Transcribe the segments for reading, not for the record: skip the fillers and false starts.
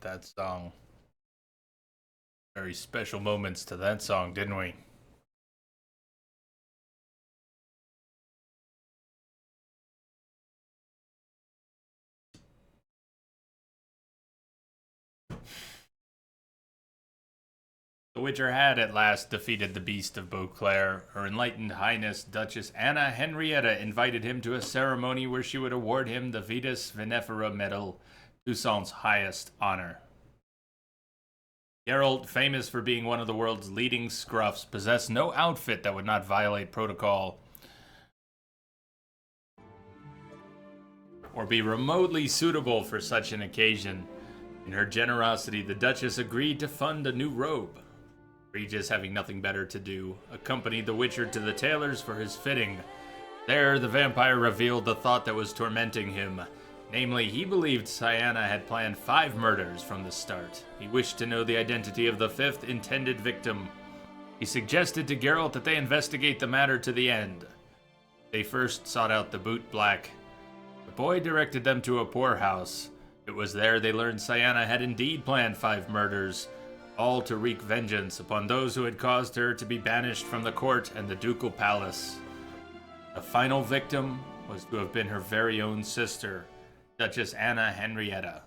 that song. Very special moments to that song, didn't we? The Witcher had at last defeated the Beast of Beauclair. Her enlightened highness, Duchess Anna Henrietta, invited him to a ceremony where she would award him the Vitus Vinifera Medal, Toussaint's highest honor. Geralt, famous for being one of the world's leading scruffs, possessed no outfit that would not violate protocol or be remotely suitable for such an occasion. In her generosity, the Duchess agreed to fund a new robe. Regis, having nothing better to do, accompanied the Witcher to the tailor's for his fitting. There, the vampire revealed the thought that was tormenting him. Namely, he believed Cyanna had planned 5 murders from the start. He wished to know the identity of the 5th intended victim. He suggested to Geralt that they investigate the matter to the end. They first sought out the bootblack. The boy directed them to a poorhouse. It was there they learned Cyanna had indeed planned 5 murders, all to wreak vengeance upon those who had caused her to be banished from the court and the ducal palace. The final victim was to have been her very own sister, Duchess Anna Henrietta.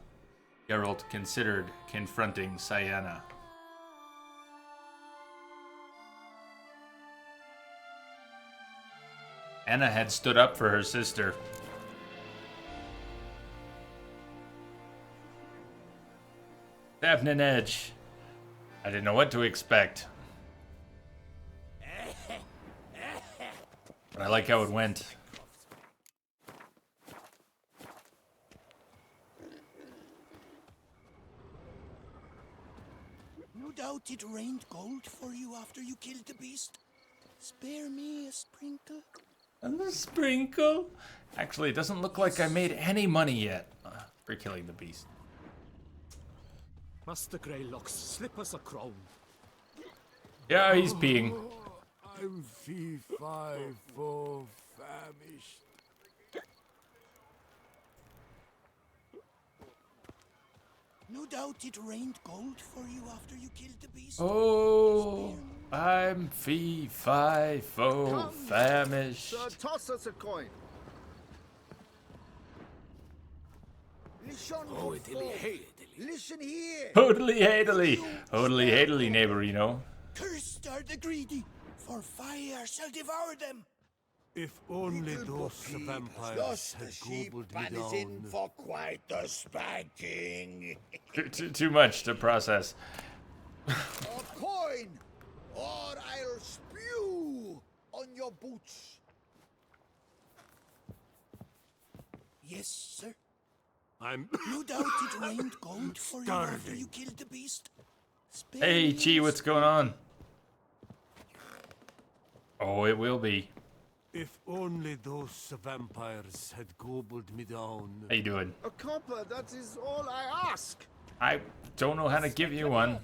Geralt considered confronting Cyanna. Anna had stood up for her sister. Definite edge. I didn't know what to expect. But I like how it went. No doubt it rained gold for you after you killed the beast. Spare me a sprinkle. A sprinkle? Actually, it doesn't look like I made any money yet for killing the beast. Master Greylocks, slip us a crown. Yeah, he's peeing. I'm fee-fi-fo famished. No doubt it rained gold for you after you killed the beast. Oh, I'm fee-fi-fo famished. Sir, toss us a coin. Listen, Oh, hey, listen here. Totally hatily. Totally hatily, neighbor, you know. Cursed are the greedy, for fire shall devour them. If only Little those puppy, vampires just had the sheep gobbled me and is in down. for quite the spanking. Too much to process. A coin, or I'll spew on your boots. Yes, sir. I'm No doubt it rained gold for you after starving. you killed the beast. Spare Hey, me Chi, a what's going on? Oh, it will be. If only those vampires had gobbled me down. How you doing? A copper, that is all I ask. I don't know how to give you one.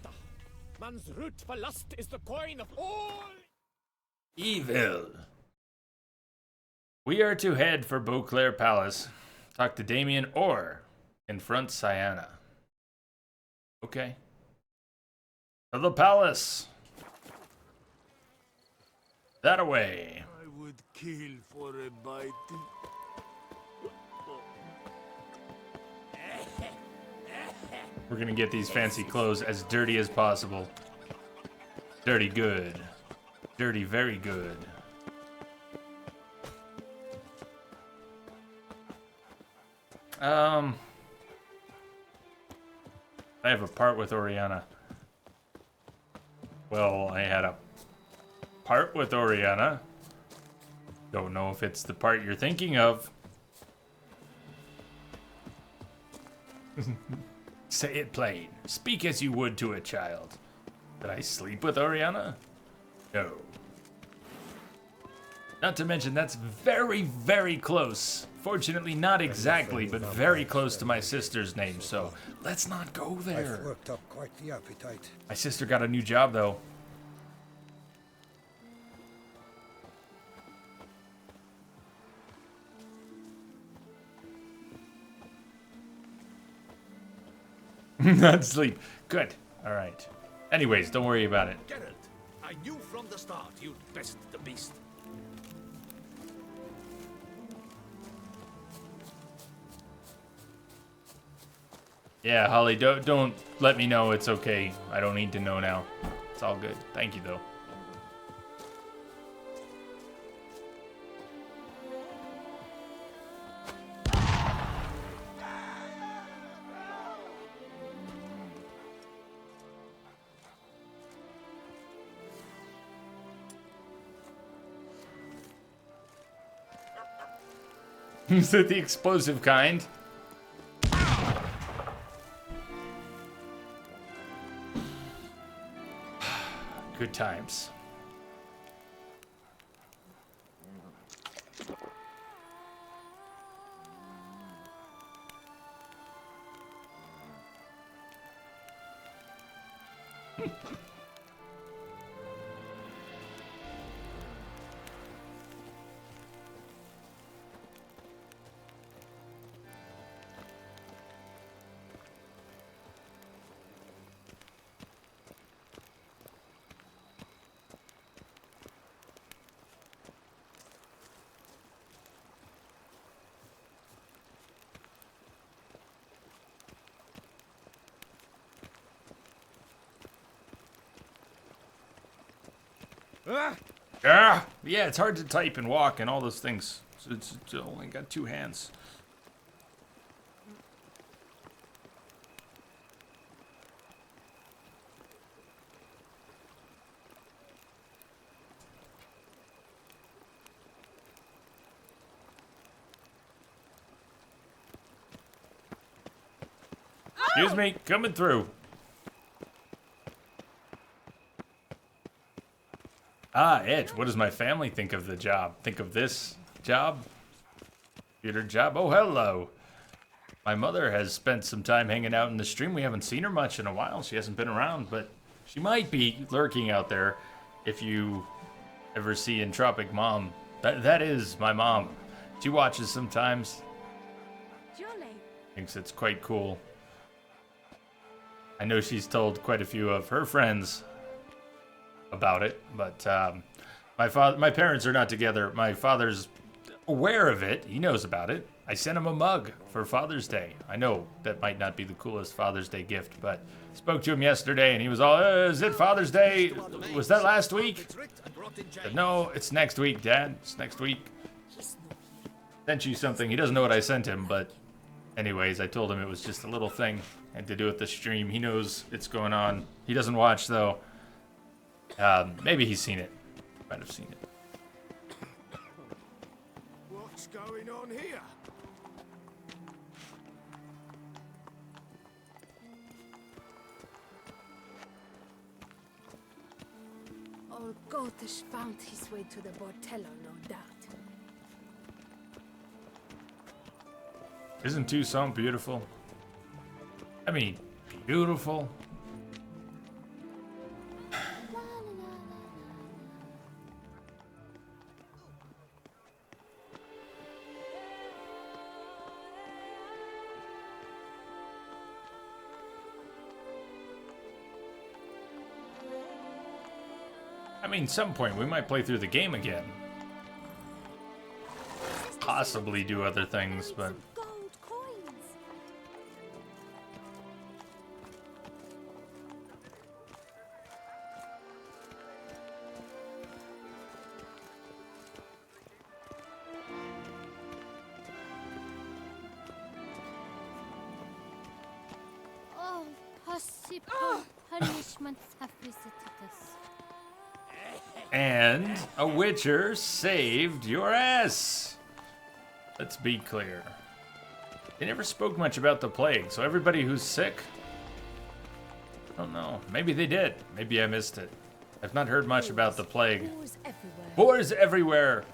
Man's root for lust is the coin of all. Evil. We are to head for Beauclair Palace, talk to Damien, or confront Cyanna. Okay. To the palace. That away. I would kill for a bite. We're gonna get these fancy clothes as dirty as possible. Dirty good. Dirty very good. I have a part with Oriana. Well, I had a part with Oriana. Don't know if it's the part you're thinking of. Say it plain. Speak as you would to a child. Did I sleep with Oriana? No. Not to mention, that's very, very close. Fortunately, not exactly, but very close to my sister's name, so let's not go I've there. worked up quite the appetite. My sister got a new job, though. Not sleep. Good. All right. Anyways, don't worry about it. Geralt, I knew from the start you'd best the beast. Yeah, Holly, don't let me know. It's okay. I don't need to know now. It's all good. Thank you, though. Is it the explosive kind? Good times. Yeah, it's hard to type and walk and all those things. So it's only got 2 hands. Excuse me, coming through. Ah, Edge, what does my family think of the job? Think of this job? Computer job? Oh, hello. My mother has spent some time hanging out in the stream. We haven't seen her much in a while. She hasn't been around, but she might be lurking out there if you ever see Entropic Mom. That is my mom. She watches sometimes. Jolly. Thinks it's quite cool. I know she's told quite a few of her friends about it, but my parents are not together. My father's aware of it. He knows about it. I sent him a mug for Father's Day. I know that might not be the coolest Father's Day gift, but spoke to him yesterday and he was all, is it Father's Day? Was that last week? I said, no, it's next week, Dad. It's next week. Sent you something. He doesn't know what I sent him, but anyways, I told him it was just a little thing. I had to do with the stream. He knows it's going on. He doesn't watch, though. Maybe he's seen it. Might have seen it. What's going on here? Old Gotish found his way to the Bordello, no doubt. Isn't Tucson beautiful? I mean, beautiful. I mean, some point we might play through the game again. Possibly do other things, but Gold coins. Oh, possible punishments have visited us. and a Witcher saved your ass. Let's be clear. They never spoke much about the plague, so everybody who's sick, I don't know. Maybe they did. Maybe I missed it. I've not heard much about the plague. Boars everywhere. Boars everywhere.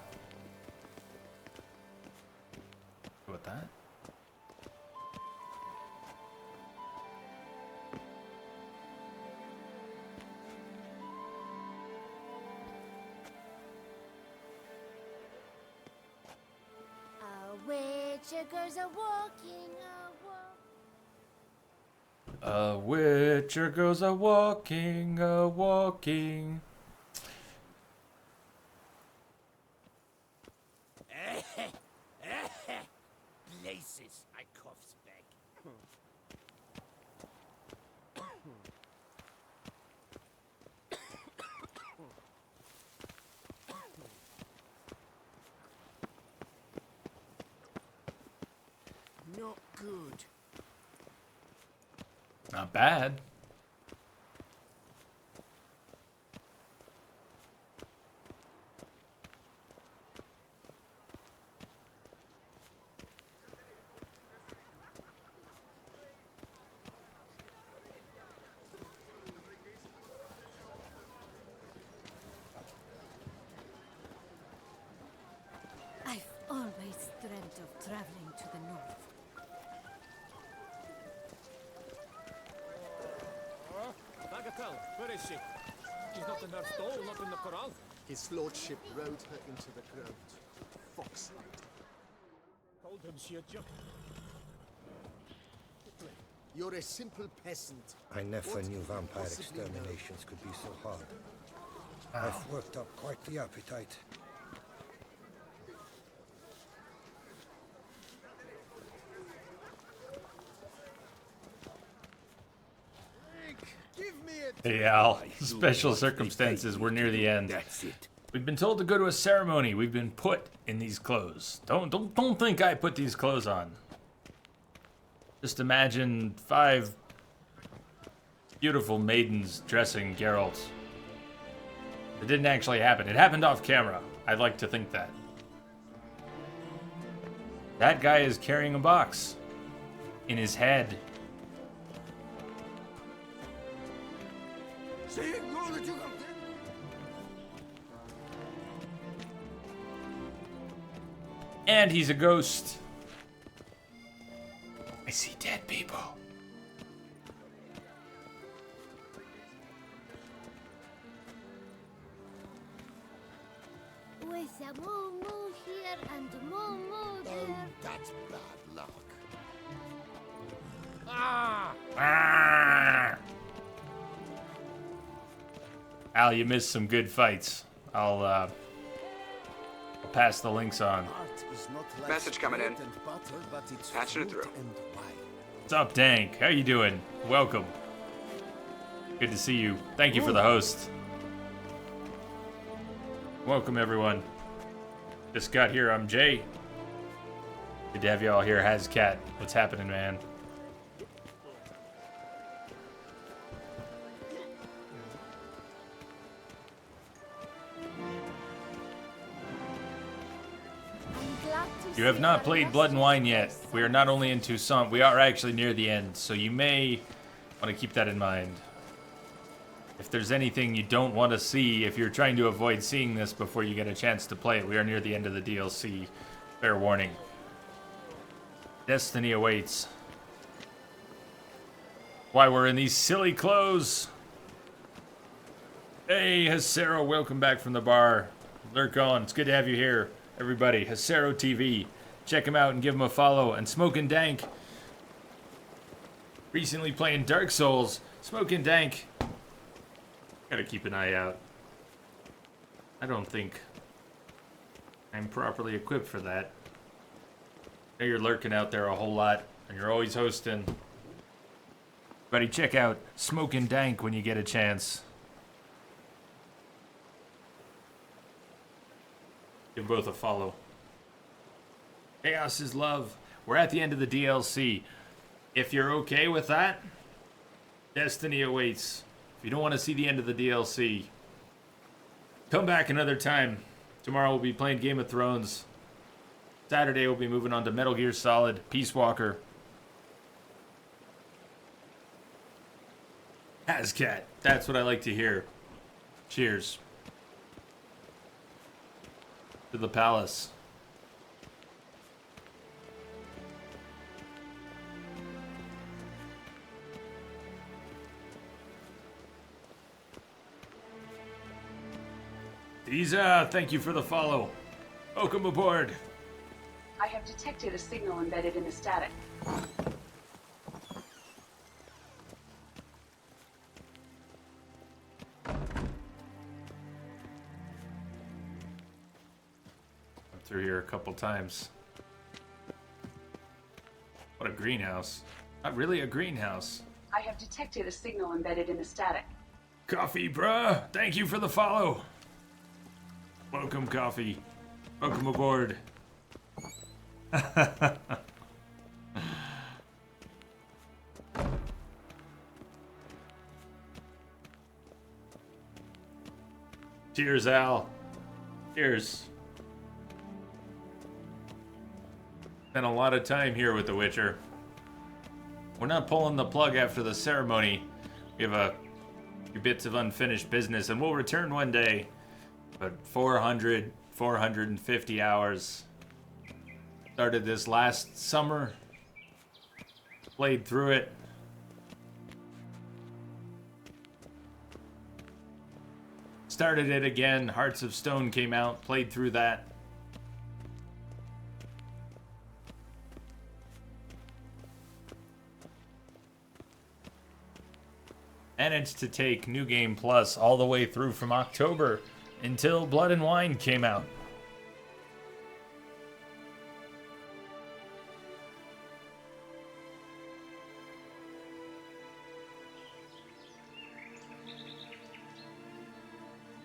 What that? Witchers are walking a walk. A witcher goes a walking, a walking. Places, I coughs back. Not good. Not bad. I've always dreamt of traveling to the north. Bagatelle, where is she? She's not in her stall, not in the corral. His lordship rode her into the ground. Fox. Told him she had just... You're a simple peasant. I never What knew do you vampire possibly know? exterminations could be so hard. I've worked up quite the appetite. Give me a Hey Al, special circumstances. We're near the end. That's it. We've been told to go to a ceremony. We've been put in these clothes. Don't think I put these clothes on. Just imagine 5 beautiful maidens dressing Geralt. It didn't actually happen. It happened off camera. I'd like to think that. That guy is carrying a box in his head. And he's a ghost. I see dead people. With a moo here and a moo there. Oh, that's bad luck. Ah! Al, you missed some good fights. I'll pass the links on. Art is not like Message coming in. bread and butter, but it's Patching it fruit through. and wine. What's up, Dank? How you doing? Welcome. Good to see you. Thank you for the host. Welcome, everyone. Just got here. I'm Jay. Good to have you all here. Hazcat. What's happening, man? I'm glad to You have see not our played Blood and Wine yet. illustrious We are not only into some, we are actually near the end, so you may want to keep that in mind. If there's anything you don't want to see, if you're trying to avoid seeing this before you get a chance to play it, we are near the end of the DLC. Fair warning. Destiny awaits. Why we're in these silly clothes. Hey, Hasero, welcome back from the bar. Lurk on. It's good to have you here, everybody. Hasero TV. Check him out and give him a follow. And Smokin' Dank. Recently playing Dark Souls. Smokin' Dank. Gotta keep an eye out. I don't think I'm properly equipped for that. I know you're lurking out there a whole lot, and you're always hosting. Buddy, check out Smokin' Dank when you get a chance. Give both a follow. Chaos is love. We're at the end of the DLC. If you're okay with that, Destiny awaits. If you don't want to see the end of the DLC, come back another time. Tomorrow we'll be playing Game of Thrones. Saturday we'll be moving on to Metal Gear Solid, Peace Walker. Hazcat. That's what I like to hear. Cheers. To the palace. Isa, thank you for the follow. Welcome aboard. I have detected a signal embedded in the static. through here a couple times. What a greenhouse. Not really a greenhouse. I have detected a signal embedded in the static. Coffee, bruh. Thank you for the follow. Welcome, Coffee. Welcome aboard. Cheers, Al. Cheers. Spent a lot of time here with The Witcher. We're not pulling the plug after the ceremony. We have a few bits of unfinished business, and we'll return one day. But 450 hours. Started this last summer. Played through it. Started it again. Hearts of Stone came out. Played through that. Managed to take New Game Plus all the way through from October until Blood and Wine came out.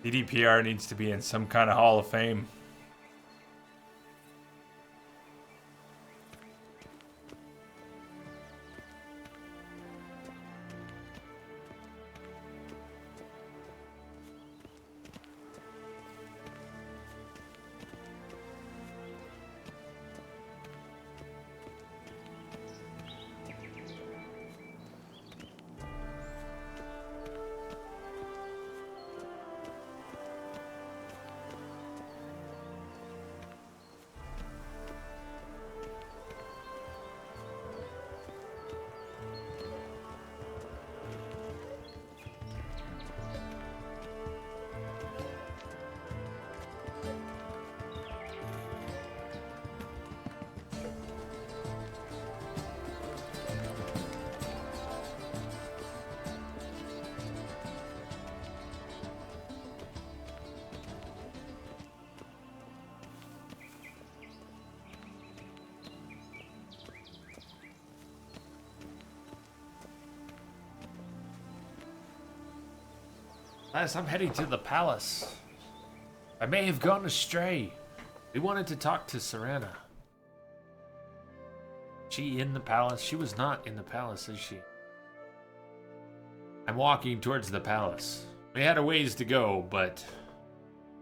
DDPR needs to be in some kind of Hall of Fame. I'm heading to the palace. I may have gone astray. We wanted to talk to Serana. She in the palace? She was not in the palace, is she? I'm walking towards the palace. We had a ways to go, but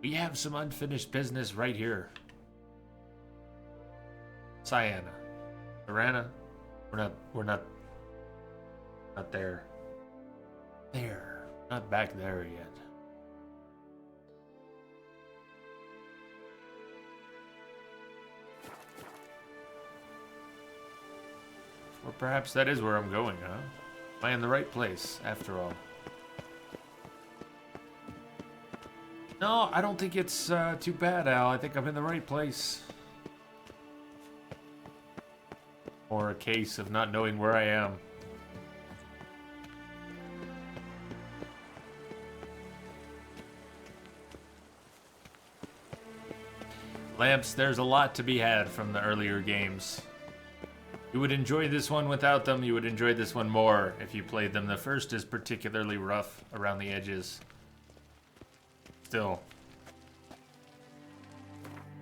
we have some unfinished business right here. Serana. We're not there. There. Not back there yet. Or perhaps that is where I'm going, huh? Am I in the right place, after all? No, I don't think it's too bad, Al. I think I'm in the right place. Or a case of not knowing where I am. Lamps, there's a lot to be had from the earlier games. You would enjoy this one without them, you would enjoy this one more if you played them. The first is particularly rough around the edges. Still,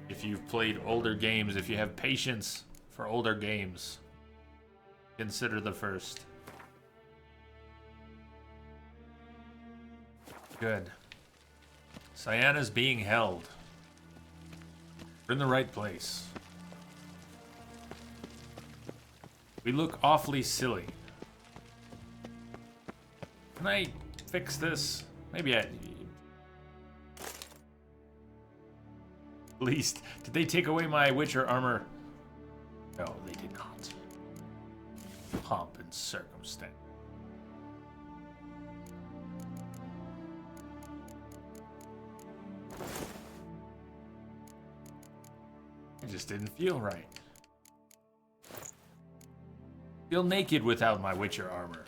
if you've played older games, if you have patience for older games, consider the first. Good. Cyana's being held. We're in the right place. We look awfully silly. Can I fix this? Maybe at least. Did they take away my Witcher armor? No, they did not. Pomp and circumstance. It just didn't feel right. Feel naked without my Witcher armor.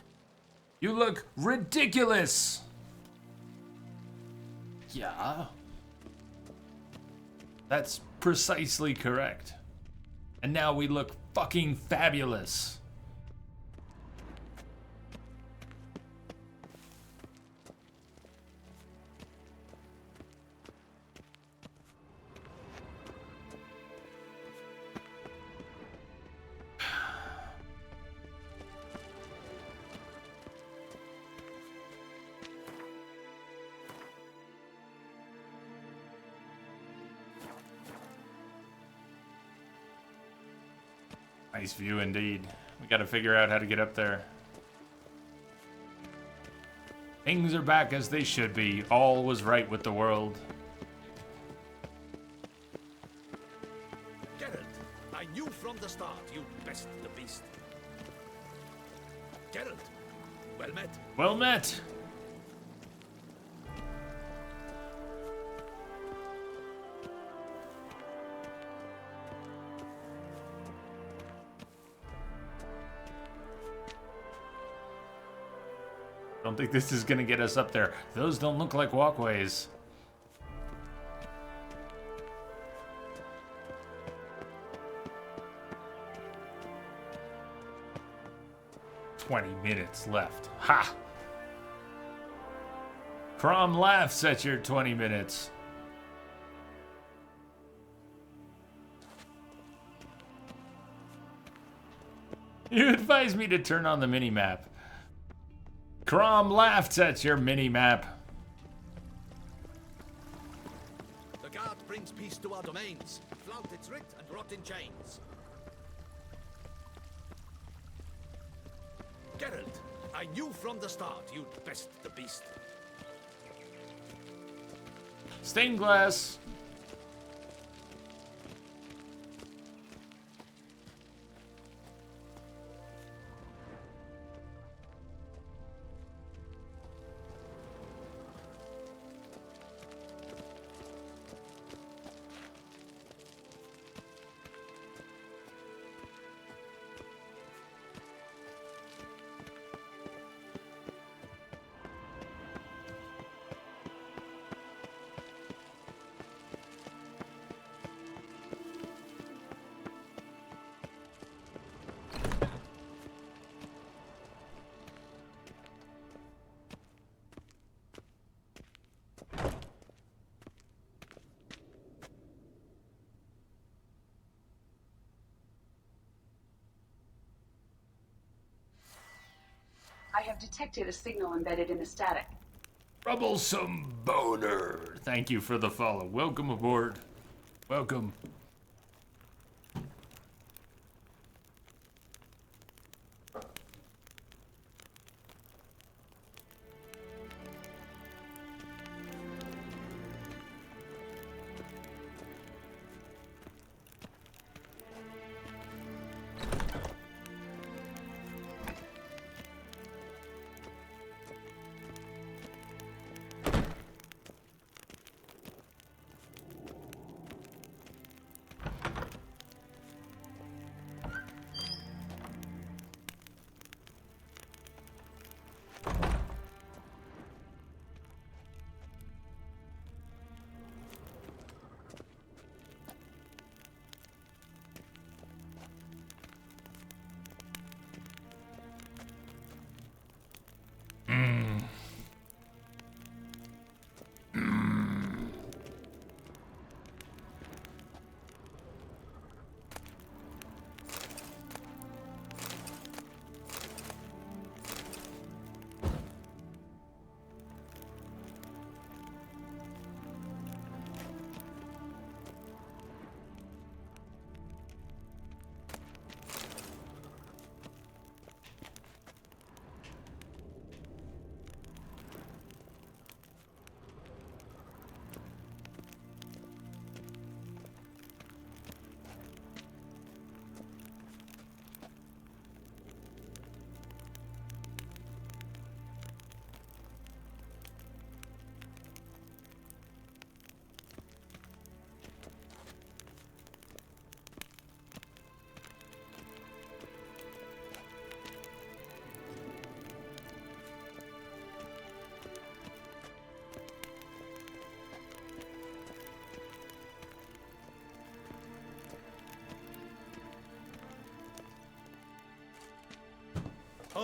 You look ridiculous! Yeah. That's precisely correct. And now we look fucking fabulous. Nice view indeed. We gotta figure out how to get up there. Things are back as they should be. All was right with the world. Geralt, I knew from the start you'd best the beast. Geralt, well met. Well met. Don't think this is gonna get us up there. Those don't look like walkways. $20 left. Ha! Crom laughs at your 20 minutes. You advised me to turn on the mini-map. Crom laughs at your mini-map. The guard brings peace to our domains. Flout its writ and rot in chains. Geralt, I knew from the start you'd best the beast. Stained glass. I have detected a signal embedded in the static. Troublesome boner. Thank you for the follow. Welcome aboard. Welcome.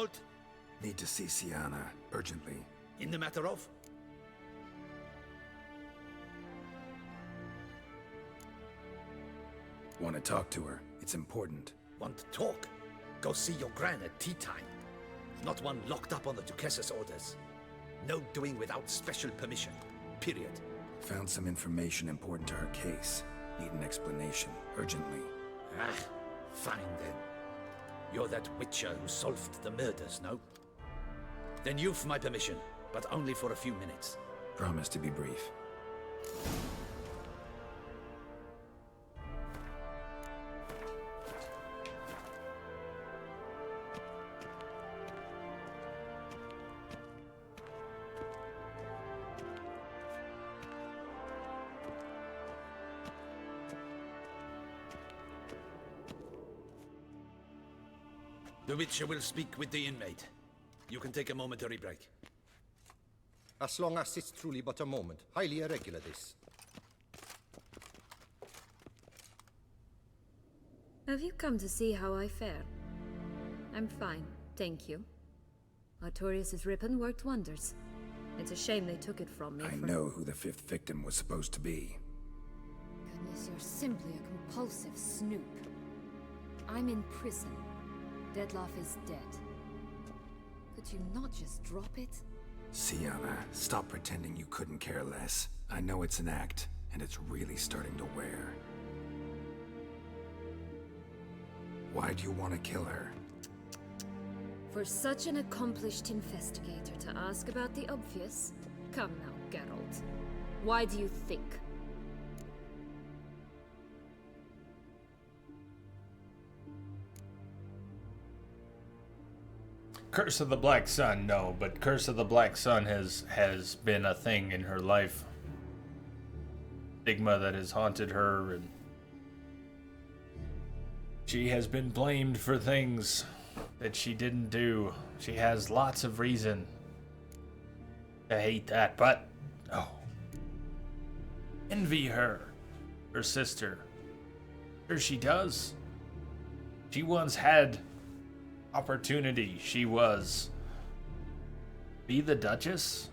Geralt, Need to see Sienna, urgently. in the matter of? Want to talk to her. It's important. Want to talk? Go see your gran at tea time. Not one locked up on the Duchess's orders. No doing without special permission. Period. Found some information important to her case. Need an explanation, urgently. Ah, fine then. You're that witcher who solved the murders, no? Then you've my permission, but only for a few minutes. Promise to be brief. The witcher will speak with the inmate. You can take a momentary break. As long as it's truly but a moment. Highly irregular, this. Have you come to see how I fare? I'm fine, thank you. Artorius' ribbon worked wonders. It's a shame they took it from me. I know who the 5th victim was supposed to be. Goodness, you're simply a compulsive snoop. I'm in prison. Dettlaff is dead. Could you not just drop it? Sienna, stop pretending you couldn't care less. I know it's an act, and it's really starting to wear. Why do you want to kill her? For such an accomplished investigator to ask about the obvious? Come now, Geralt. Why do you think? Curse of the Black Sun, no, but Curse of the Black Sun has been a thing in her life. Stigma that has haunted her, and she has been blamed for things that she didn't do. She has lots of reason to hate that, but oh, envy her sister. Sure she does. She once had opportunity. She was be the Duchess?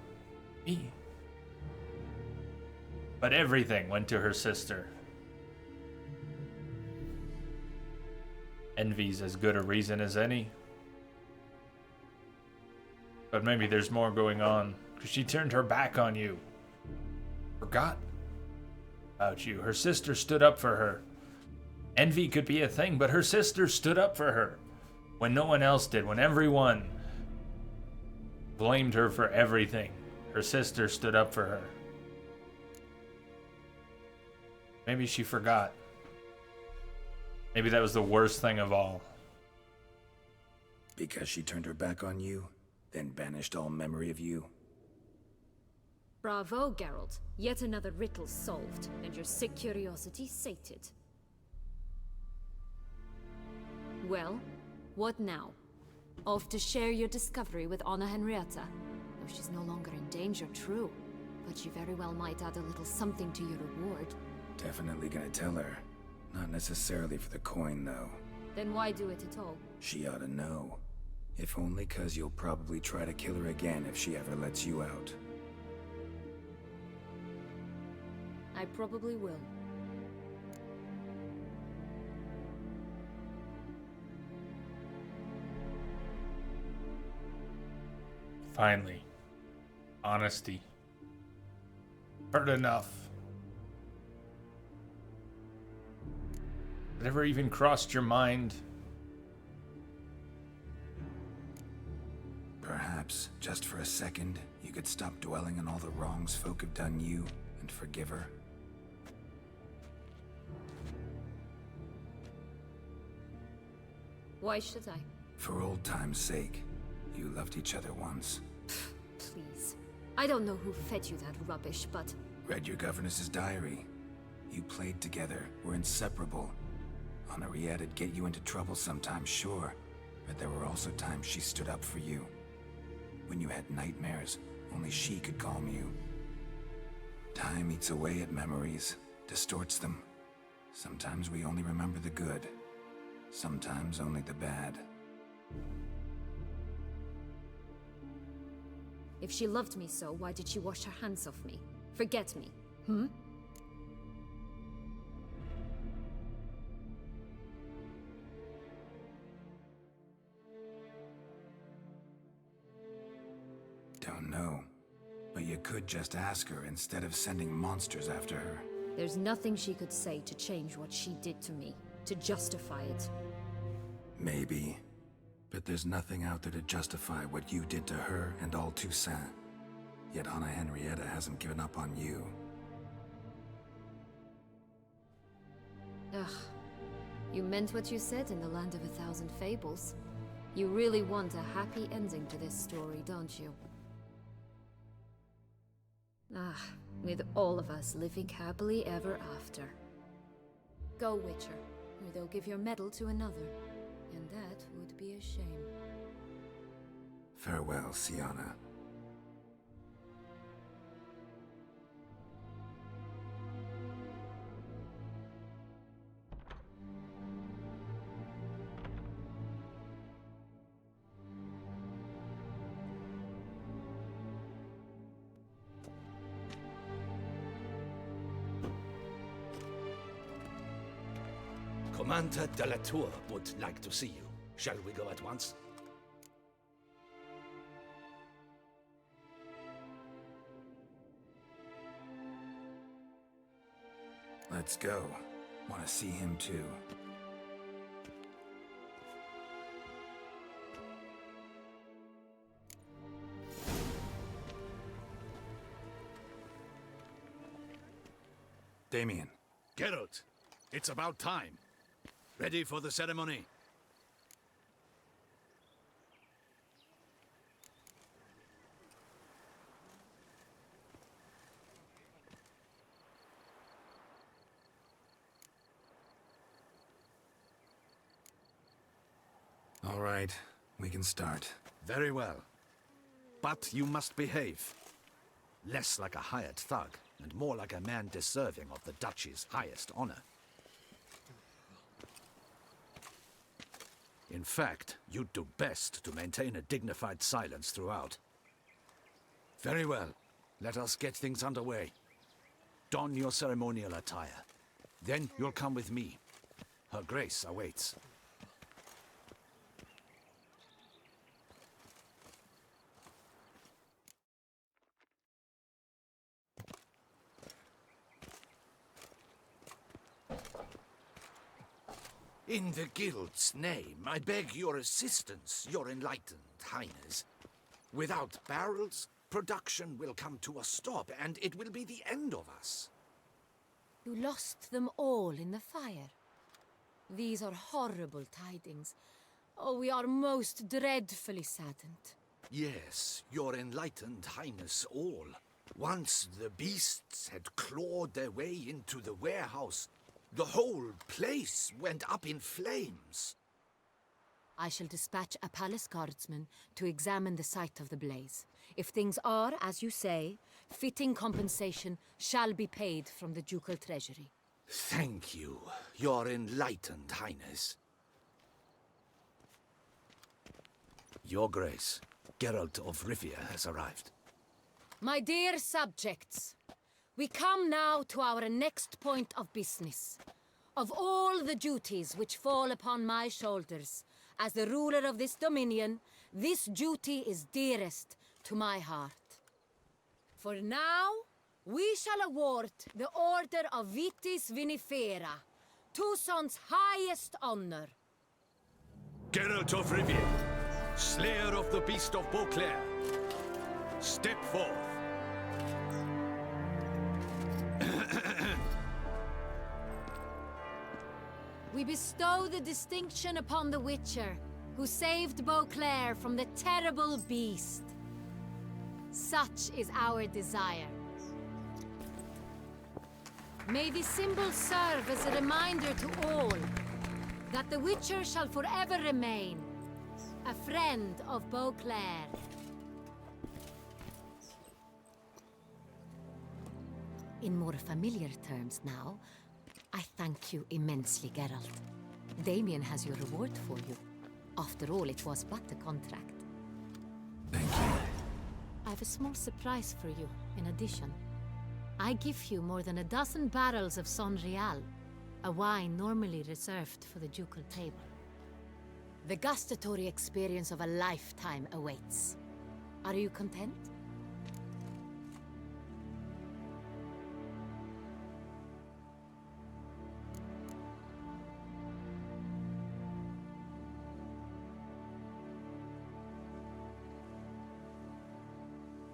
Me. But everything went to her sister. Envy's as good a reason as any. But maybe there's more going on, because she turned her back on you. Forgot about you. Her sister stood up for her. Envy could be a thing, but her sister stood up for her. When no one else did, when everyone blamed her for everything, her sister stood up for her. Maybe she forgot. Maybe that was the worst thing of all. Because she turned her back on you, then banished all memory of you? Bravo, Geralt. Yet another riddle solved, and your sick curiosity sated. Well, what now? Off to share your discovery with Anna Henrietta? Though she's no longer in danger, true. But she very well might add a little something to your reward. Definitely gonna tell her. Not necessarily for the coin, though. Then why do it at all? She ought to know. If only 'cause you'll probably try to kill her again if she ever lets you out. I probably will. Finally. Honesty. Heard enough. It ever even crossed your mind? Perhaps, just for a second, you could stop dwelling on all the wrongs folk have done you and forgive her. Why should I? For old time's sake. You loved each other once. Please. I don't know who fed you that rubbish, but... Read your governess's diary. You played together, were inseparable. Henriette'd get you into trouble sometimes, sure. But there were also times she stood up for you. When you had nightmares, only she could calm you. Time eats away at memories, distorts them. Sometimes we only remember the good. Sometimes only the bad. If she loved me so, why did she wash her hands off me? Forget me, hmm? Don't know. But you could just ask her instead of sending monsters after her. There's nothing she could say to change what she did to me, to justify it. Maybe. But there's nothing out there to justify what you did to her and all Toussaint. Yet Anna Henrietta hasn't given up on you. Ugh. You meant what you said in the Land of a Thousand Fables. You really want a happy ending to this story, don't you? Ah, with all of us living happily ever after. Go, Witcher, or they'll give your medal to another. And that would be a shame. Farewell, Sienna. Commander de la Tour would like to see you. Shall we go at once? Let's go. Want to see him too. Damien. Geralt, it's about time. Ready for the ceremony? All right, we can start. Very well. But you must behave. Less like a hired thug, and more like a man deserving of the Duchy's highest honor. In fact, you'd do best to maintain a dignified silence throughout. Very well. Let us get things underway. Don your ceremonial attire. Then you'll come with me. Her Grace awaits. In the Guild's name, I beg your assistance, your enlightened highness. Without barrels, production will come to a stop, and it will be the end of us. You lost them all in the fire. These are horrible tidings. Oh, we are most dreadfully saddened. Yes, your enlightened highness all. Once the beasts had clawed their way into the warehouse, the whole place went up in flames. I shall dispatch a palace guardsman to examine the site of the blaze. If things are, as you say, fitting compensation shall be paid from the ducal treasury. Thank you, your enlightened highness. Your Grace, Geralt of Rivia has arrived. My dear subjects, we come now to our next point of business. Of all the duties which fall upon my shoulders, as the ruler of this dominion, this duty is dearest to my heart. For now, we shall award the Order of Vitis Vinifera, Toussaint's highest honor. Geralt of Rivia, slayer of the beast of Beauclair, step forth. We bestow the distinction upon the Witcher, who saved Beauclair from the terrible beast. Such is our desire. May this symbol serve as a reminder to all that the Witcher shall forever remain a friend of Beauclair. In more familiar terms now, I thank you immensely, Geralt. Damien has your reward for you. After all, it was but a contract. Thank you. I've have a small surprise for you, in addition. I give you more than a dozen barrels of Son Real, a wine normally reserved for the ducal table. The gustatory experience of a lifetime awaits. Are you content?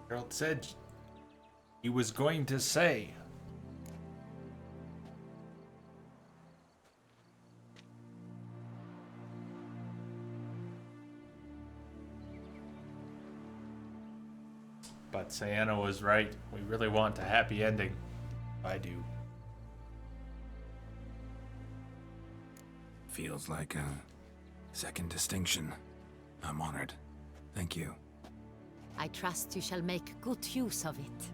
Geralt said he was going to say. But Sienna was right. We really want a happy ending. I do. Feels like a second distinction. I'm honored. Thank you. I trust you shall make good use of it.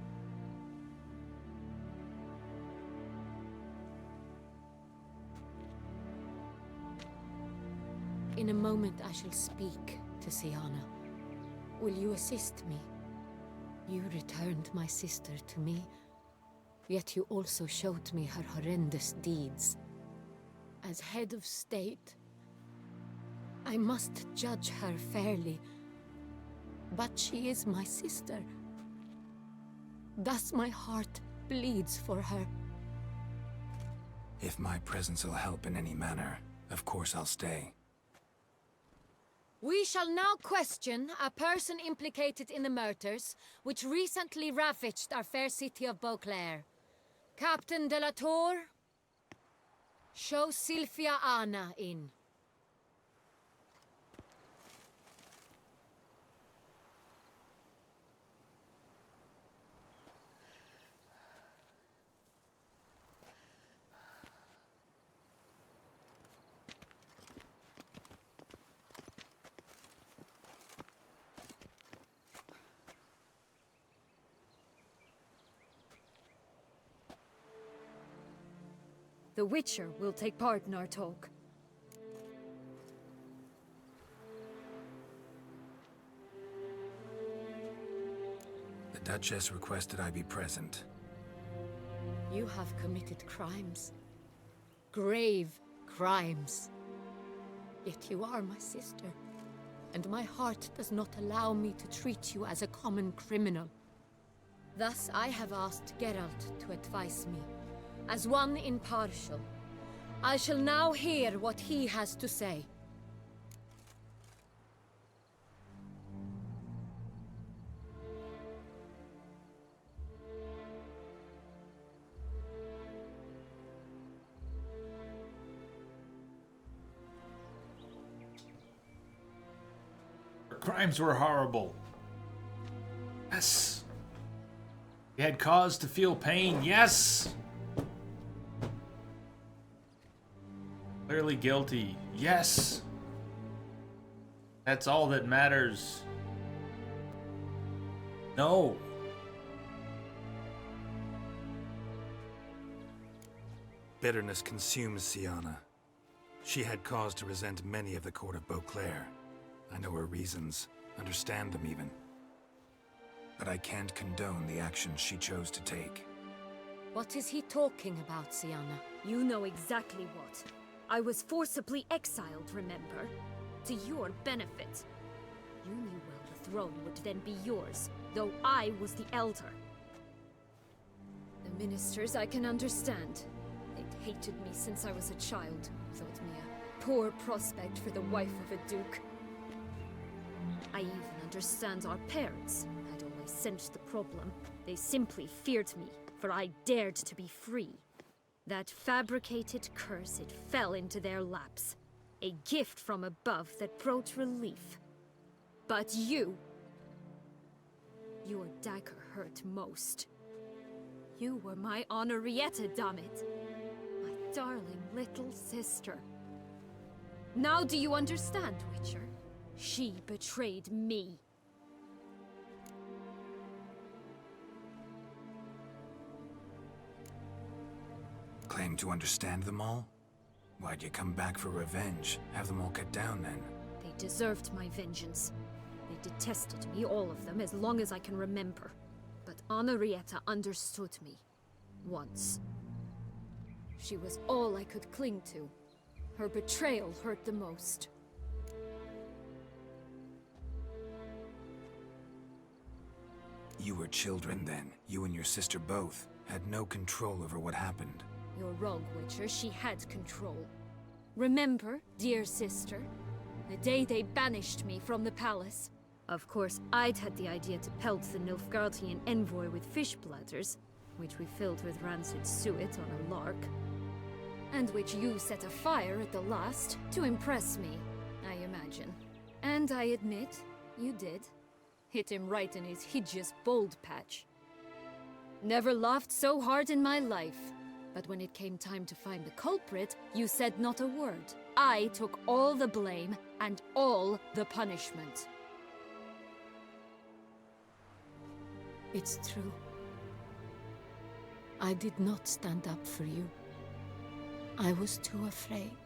In a moment I shall speak to Sienna. Will you assist me? You returned my sister to me, yet you also showed me her horrendous deeds. As head of state, I must judge her fairly. But she is my sister. Thus my heart bleeds for her. If my presence will help in any manner, of course I'll stay. We shall now question a person implicated in the murders which recently ravaged our fair city of Beauclair. Captain de la Tour, show Sylvia Anna in. The Witcher will take part in our talk. The Duchess requested I be present. You have committed crimes. Grave crimes. Yet you are my sister, and my heart does not allow me to treat you as a common criminal. Thus I have asked Geralt to advise me, as one impartial. I shall now hear what he has to say. Her crimes were horrible. Yes. He had cause to feel pain. Yes. Clearly guilty. Yes. That's all that matters. No. Bitterness consumes Sienna. She had cause to resent many of the court of Beauclair. I know her reasons, understand them even. But I can't condone the actions she chose to take. What is he talking about, Sienna? You know exactly what. I was forcibly exiled, remember? To your benefit. You knew well the throne would then be yours, though I was the elder. The ministers I can understand. They'd hated me since I was a child, thought me a poor prospect for the wife of a duke. I even understand our parents had always sensed the problem. They simply feared me, for I dared to be free. That fabricated curse, it fell into their laps. A gift from above that brought relief. But you... your dagger hurt most. You were my Henrietta, dammit. My darling little sister. Now do you understand, Witcher? She betrayed me. Claim to understand them all? Why'd you come back for revenge? Have them all cut down then? They deserved my vengeance. They detested me, all of them, as long as I can remember. But Anarietta understood me. Once. She was all I could cling to. Her betrayal hurt the most. You were children then. You and your sister both had no control over what happened. You're wrong, Witcher. She had control. Remember, dear sister, the day they banished me from the palace? Of course, I'd had the idea to pelt the Nilfgaardian envoy with fish bladders, which we filled with rancid suet on a lark, and which you set afire at the last to impress me, I imagine. And I admit, you did. Hit him right in his hideous bald patch. Never laughed so hard in my life. But when it came time to find the culprit, you said not a word. I took all the blame and all the punishment. It's true. I did not stand up for you. I was too afraid.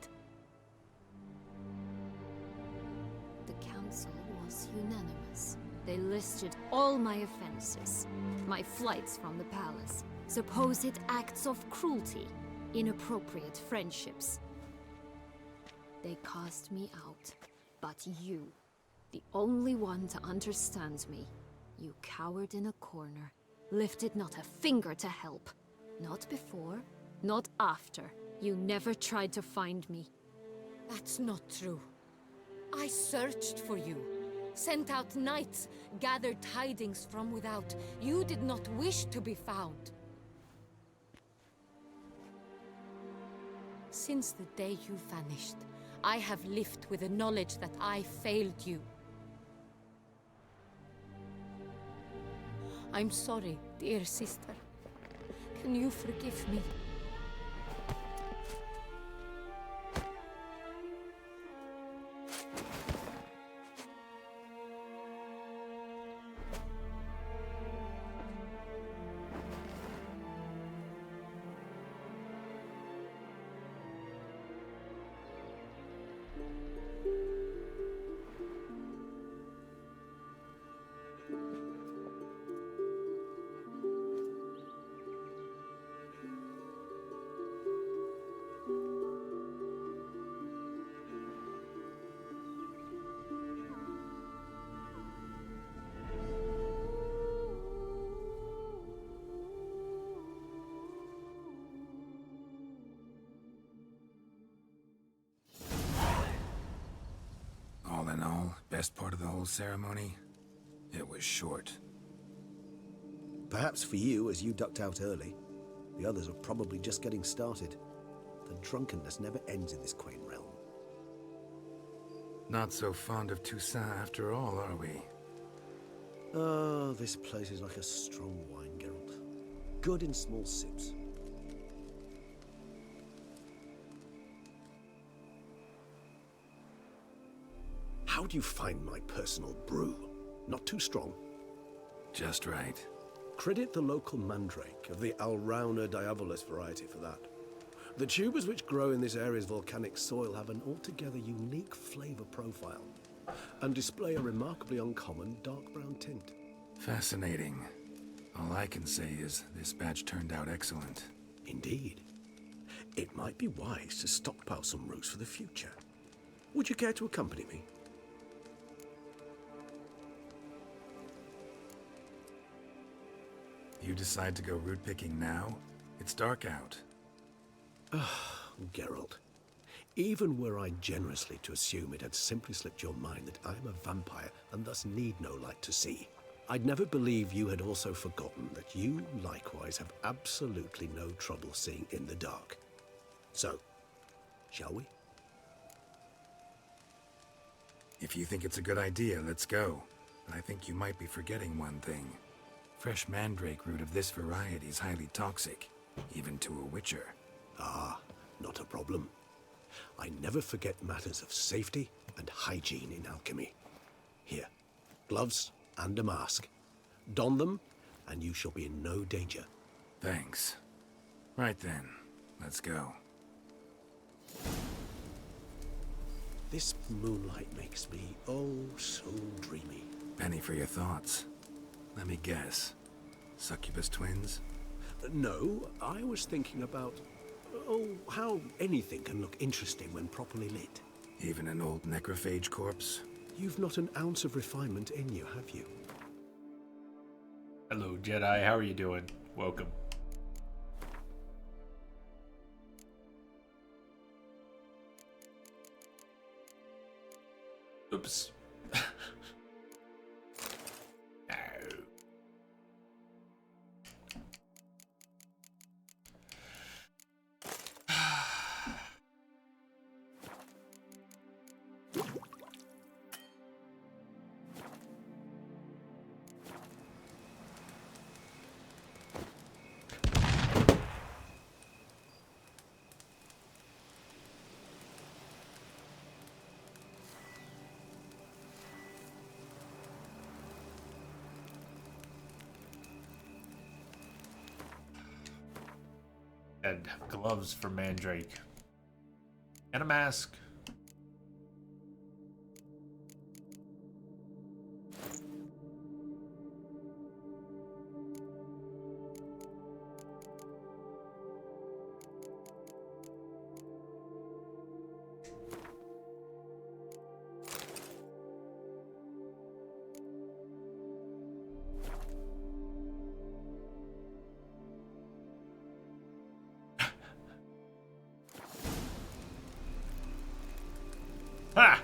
The council was unanimous. They listed all my offenses. My flights from the palace, supposed acts of cruelty, inappropriate friendships. They cast me out. But you, the only one to understand me, you cowered in a corner, lifted not a finger to help. Not before, not after. You never tried to find me. That's not true. I searched for you. Sent out knights, gathered tidings from without. You did not wish to be found. Since the day you vanished, I have lived with the knowledge that I failed you. I'm sorry, dear sister. Can you forgive me? All in all, best part of the whole ceremony? It was short. Perhaps for you, as you ducked out early. The others are probably just getting started. The drunkenness never ends in this quaint realm. Not so fond of Toussaint after all, are we? Oh, this place is like a strong wine, Geralt. Good in small sips. How do you find my personal brew? Not too strong? Just right. Credit the local mandrake of the Alrauna diabolus variety for that. The tubers which grow in this area's volcanic soil have an altogether unique flavor profile and display a remarkably uncommon dark brown tint. Fascinating. All I can say is this batch turned out excellent. Indeed. It might be wise to stockpile some roots for the future. Would you care to accompany me? You decide to go root picking now? It's dark out. Geralt, even were I generously to assume it had simply slipped your mind that I am a vampire and thus need no light to see, I'd never believe you had also forgotten that you likewise have absolutely no trouble seeing in the dark. So, shall we? If you think it's a good idea, let's go. But I think you might be forgetting one thing. Fresh mandrake root of this variety is highly toxic, even to a witcher. Ah, not a problem. I never forget matters of safety and hygiene in alchemy. Here, gloves and a mask. Don them, and you shall be in no danger. Thanks. Right then, let's go. This moonlight makes me, oh, so dreamy. Penny for your thoughts. Let me guess. Succubus twins? No, I was thinking about, how anything can look interesting when properly lit. Even an old necrophage corpse? You've not an ounce of refinement in you, have you? Hello, Jedi. How are you doing? Welcome. Oops. And gloves for Mandrake. And a mask. Ha!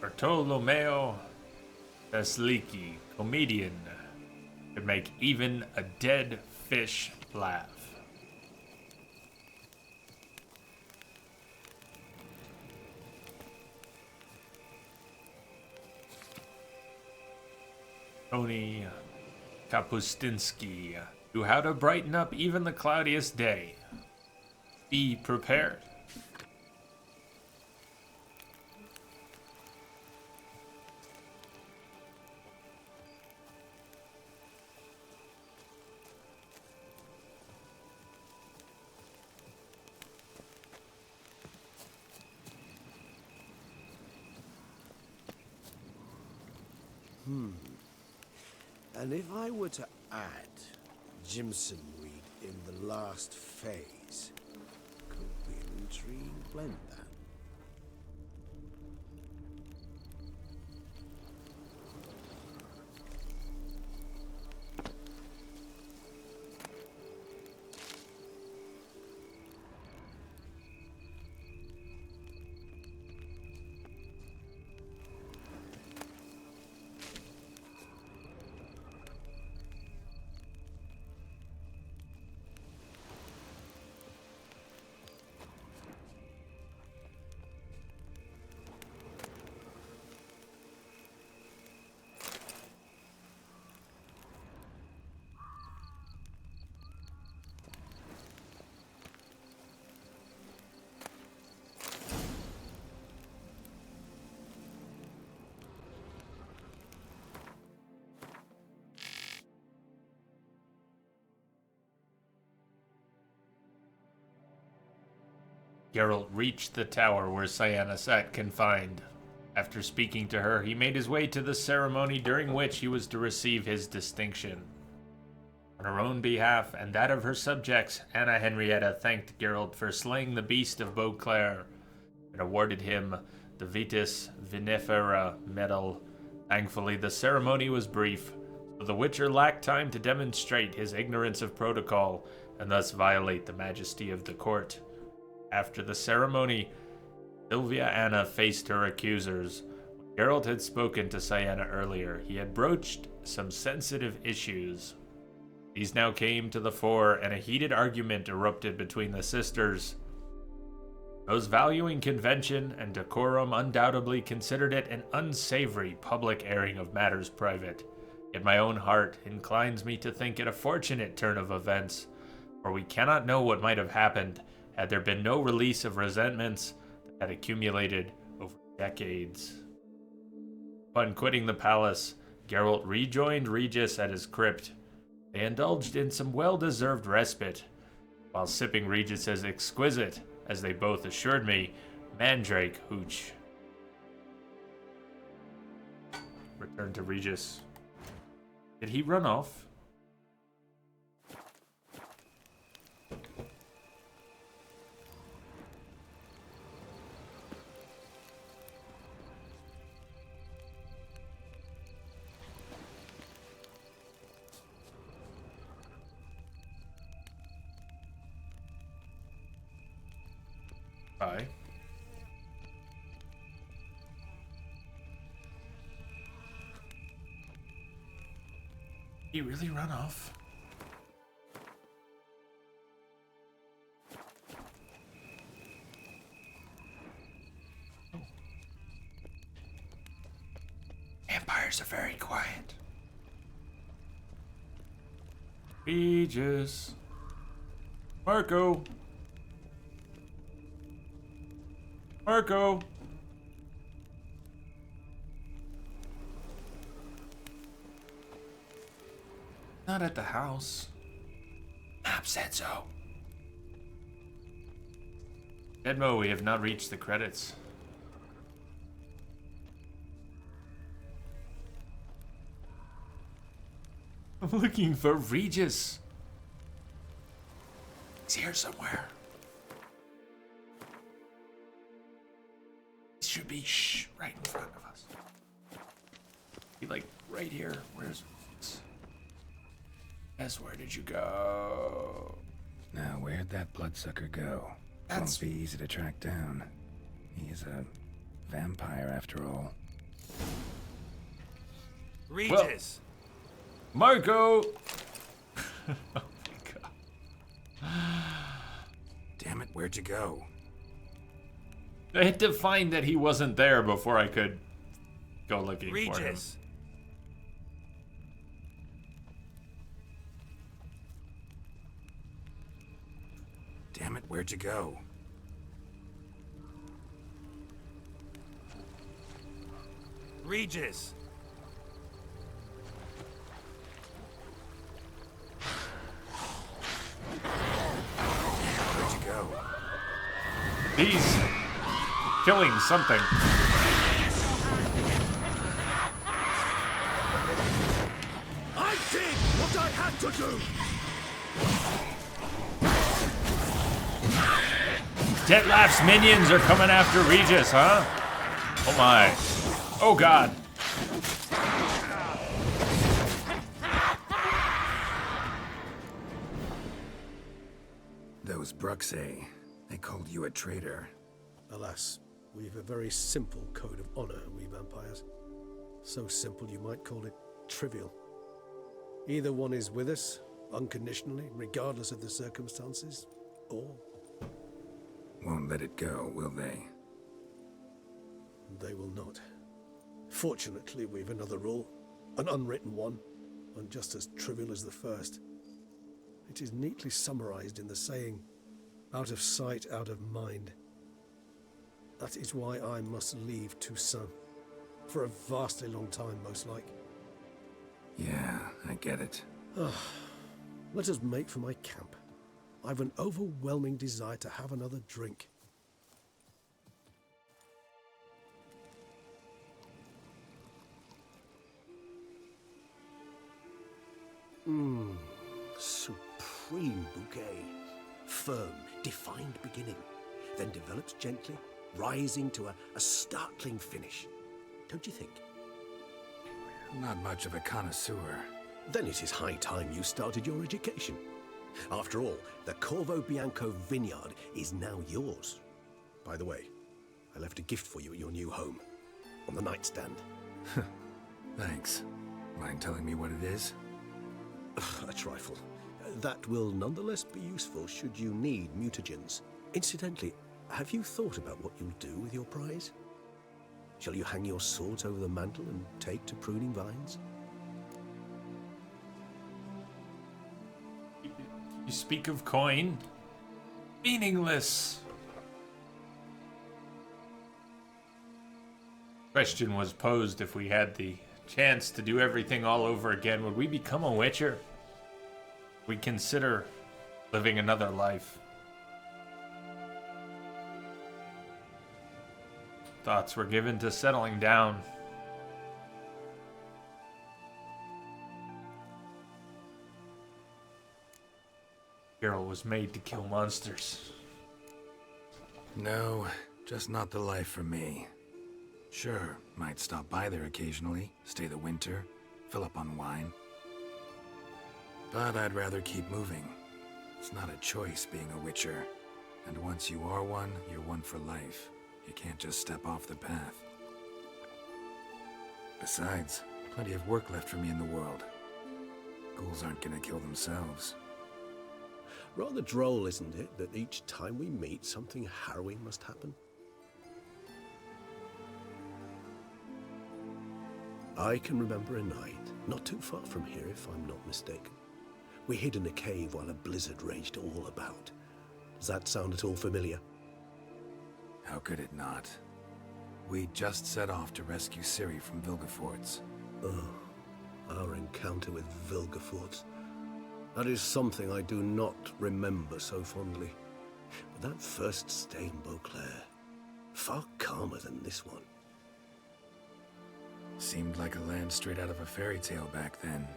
Bartolomeo Vasiliki, comedian, could make even a dead fish laugh. Tony Kapustinski knew how to brighten up even the cloudiest day. Be prepared. And if I were to add Jimson weed in the last phase, could be an intriguing blend that. Geralt reached the tower where Cyanna sat confined. After speaking to her, he made his way to the ceremony during which he was to receive his distinction. On her own behalf and that of her subjects, Anna Henrietta thanked Geralt for slaying the beast of Beauclair and awarded him the Vitis Vinifera medal. Thankfully, the ceremony was brief, so the Witcher lacked time to demonstrate his ignorance of protocol and thus violate the majesty of the court. After the ceremony, Sylvia Anna faced her accusers. When Geralt had spoken to Cyanna earlier, he had broached some sensitive issues. These now came to the fore, and a heated argument erupted between the sisters. Those valuing convention and decorum undoubtedly considered it an unsavory public airing of matters private. Yet my own heart inclines me to think it a fortunate turn of events, for we cannot know what might have happened had there been no release of resentments that had accumulated over decades. Upon quitting the palace, Geralt rejoined Regis at his crypt. They indulged in some well-deserved respite, while sipping Regis's exquisite, as they both assured me, mandrake hooch. Return to Regis. Did he run off? Hi. He really run off? Oh. Vampires are very quiet. Regis. Marco. Marco. Not at the house. Map said so. Edmo, we have not reached the credits. I'm looking for Regis. He's here somewhere. He should be right in front of us. Be like right here. Where's Regis? Yes, where did you go? Now, where'd that bloodsucker go? Won't be easy to track down. He is a vampire after all. Regis! Well, Marco! Oh my god. Damn it, where'd you go? I had to find that he wasn't there before I could go looking for him. Regis! Damn it, where'd you go? Regis! Where'd you go? He's killing something. I did what I had to do! Detlef's minions are coming after Regis, huh? Oh my. Oh god. Those Bruxay, they called you a traitor. Alas, we've a very simple code of honor, we vampires. So simple you might call it trivial. Either one is with us, unconditionally, regardless of the circumstances, or... Won't let it go, will they? They will not. Fortunately, we've another rule, an unwritten one, and just as trivial as the first. It is neatly summarized in the saying, out of sight, out of mind. That is why I must leave Toussaint. For a vastly long time, most like. Yeah, I get it. Let us make for my camp. I've an overwhelming desire to have another drink. Supreme bouquet. Firm, defined beginning, then develops gently, rising to a startling finish. Don't you think? Not much of a connoisseur. Then it is high time you started your education. After all, the Corvo Bianco vineyard is now yours. By the way, I left a gift for you at your new home, on the nightstand. Thanks. Mind telling me what it is? A trifle. That will nonetheless be useful should you need mutagens. Incidentally, Have you thought about what you'll do with your prize? Shall you hang your swords over the mantle and take to pruning vines? You speak of coin? Meaningless. Question was posed: if we had the chance to do everything all over again, would we become a witcher? We consider living another life. Thoughts were given to settling down. Geralt was made to kill monsters. No, just not the life for me. Sure, might stop by there occasionally, stay the winter, fill up on wine. But I'd rather keep moving. It's not a choice being a witcher. And once you are one, you're one for life. You can't just step off the path. Besides, plenty of work left for me in the world. Ghouls aren't gonna kill themselves. Rather droll, isn't it, that each time we meet, something harrowing must happen? I can remember a night, not too far from here if I'm not mistaken. We hid in a cave while a blizzard raged all about. Does that sound at all familiar? How could it not? We just set off to rescue Ciri from Vilgefortz. Oh, our encounter with Vilgefortz. That is something I do not remember so fondly. But that first stay in Beauclair, far calmer than this one. Seemed like a land straight out of a fairy tale back then.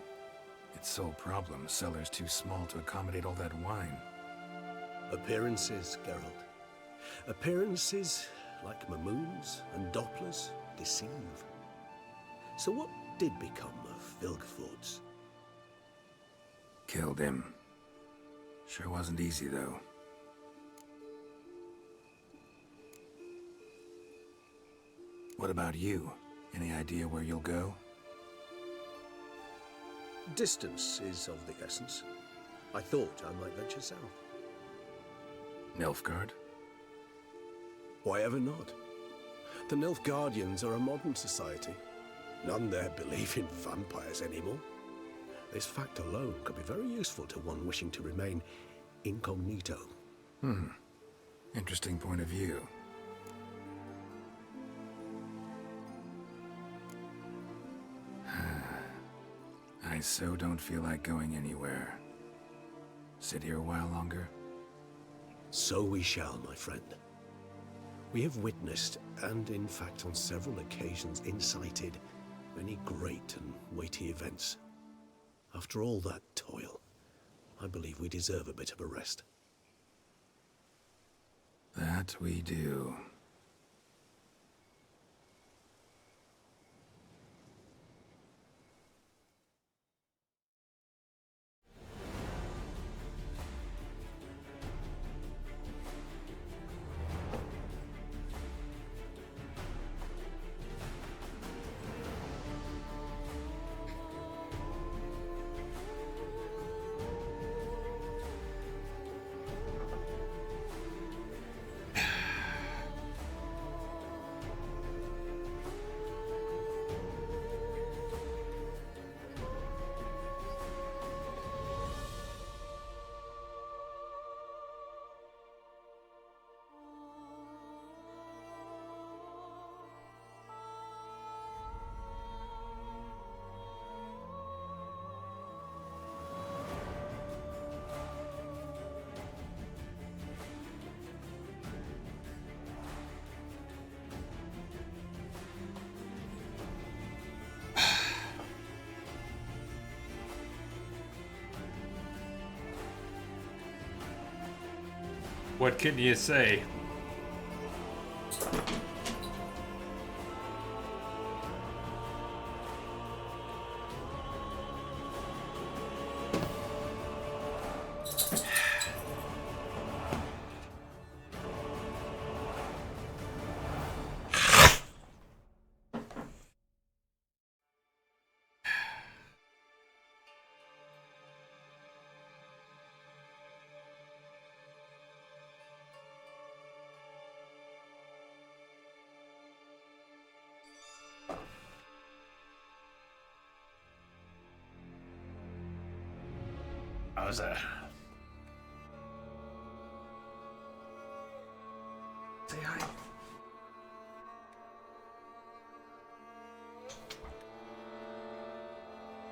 Its sole problem, cellars too small to accommodate all that wine. Appearances, Geralt. Appearances, like Mamoons and Dopplers, deceive. So what did become of Vilgefortz? Killed him. Sure wasn't easy, though. What about you? Any idea where you'll go? Distance is of the essence. I thought I might venture south. Nilfgaard? Why ever not? The Nilfgaardians are a modern society. None there believe in vampires anymore. This fact alone could be very useful to one wishing to remain incognito. Interesting point of view. I so don't feel like going anywhere. Sit here a while longer? So we shall, my friend. We have witnessed, and in fact on several occasions incited, many great and weighty events. After all that toil, I believe we deserve a bit of a rest. That we do. What can you say? Wowza. Say hi.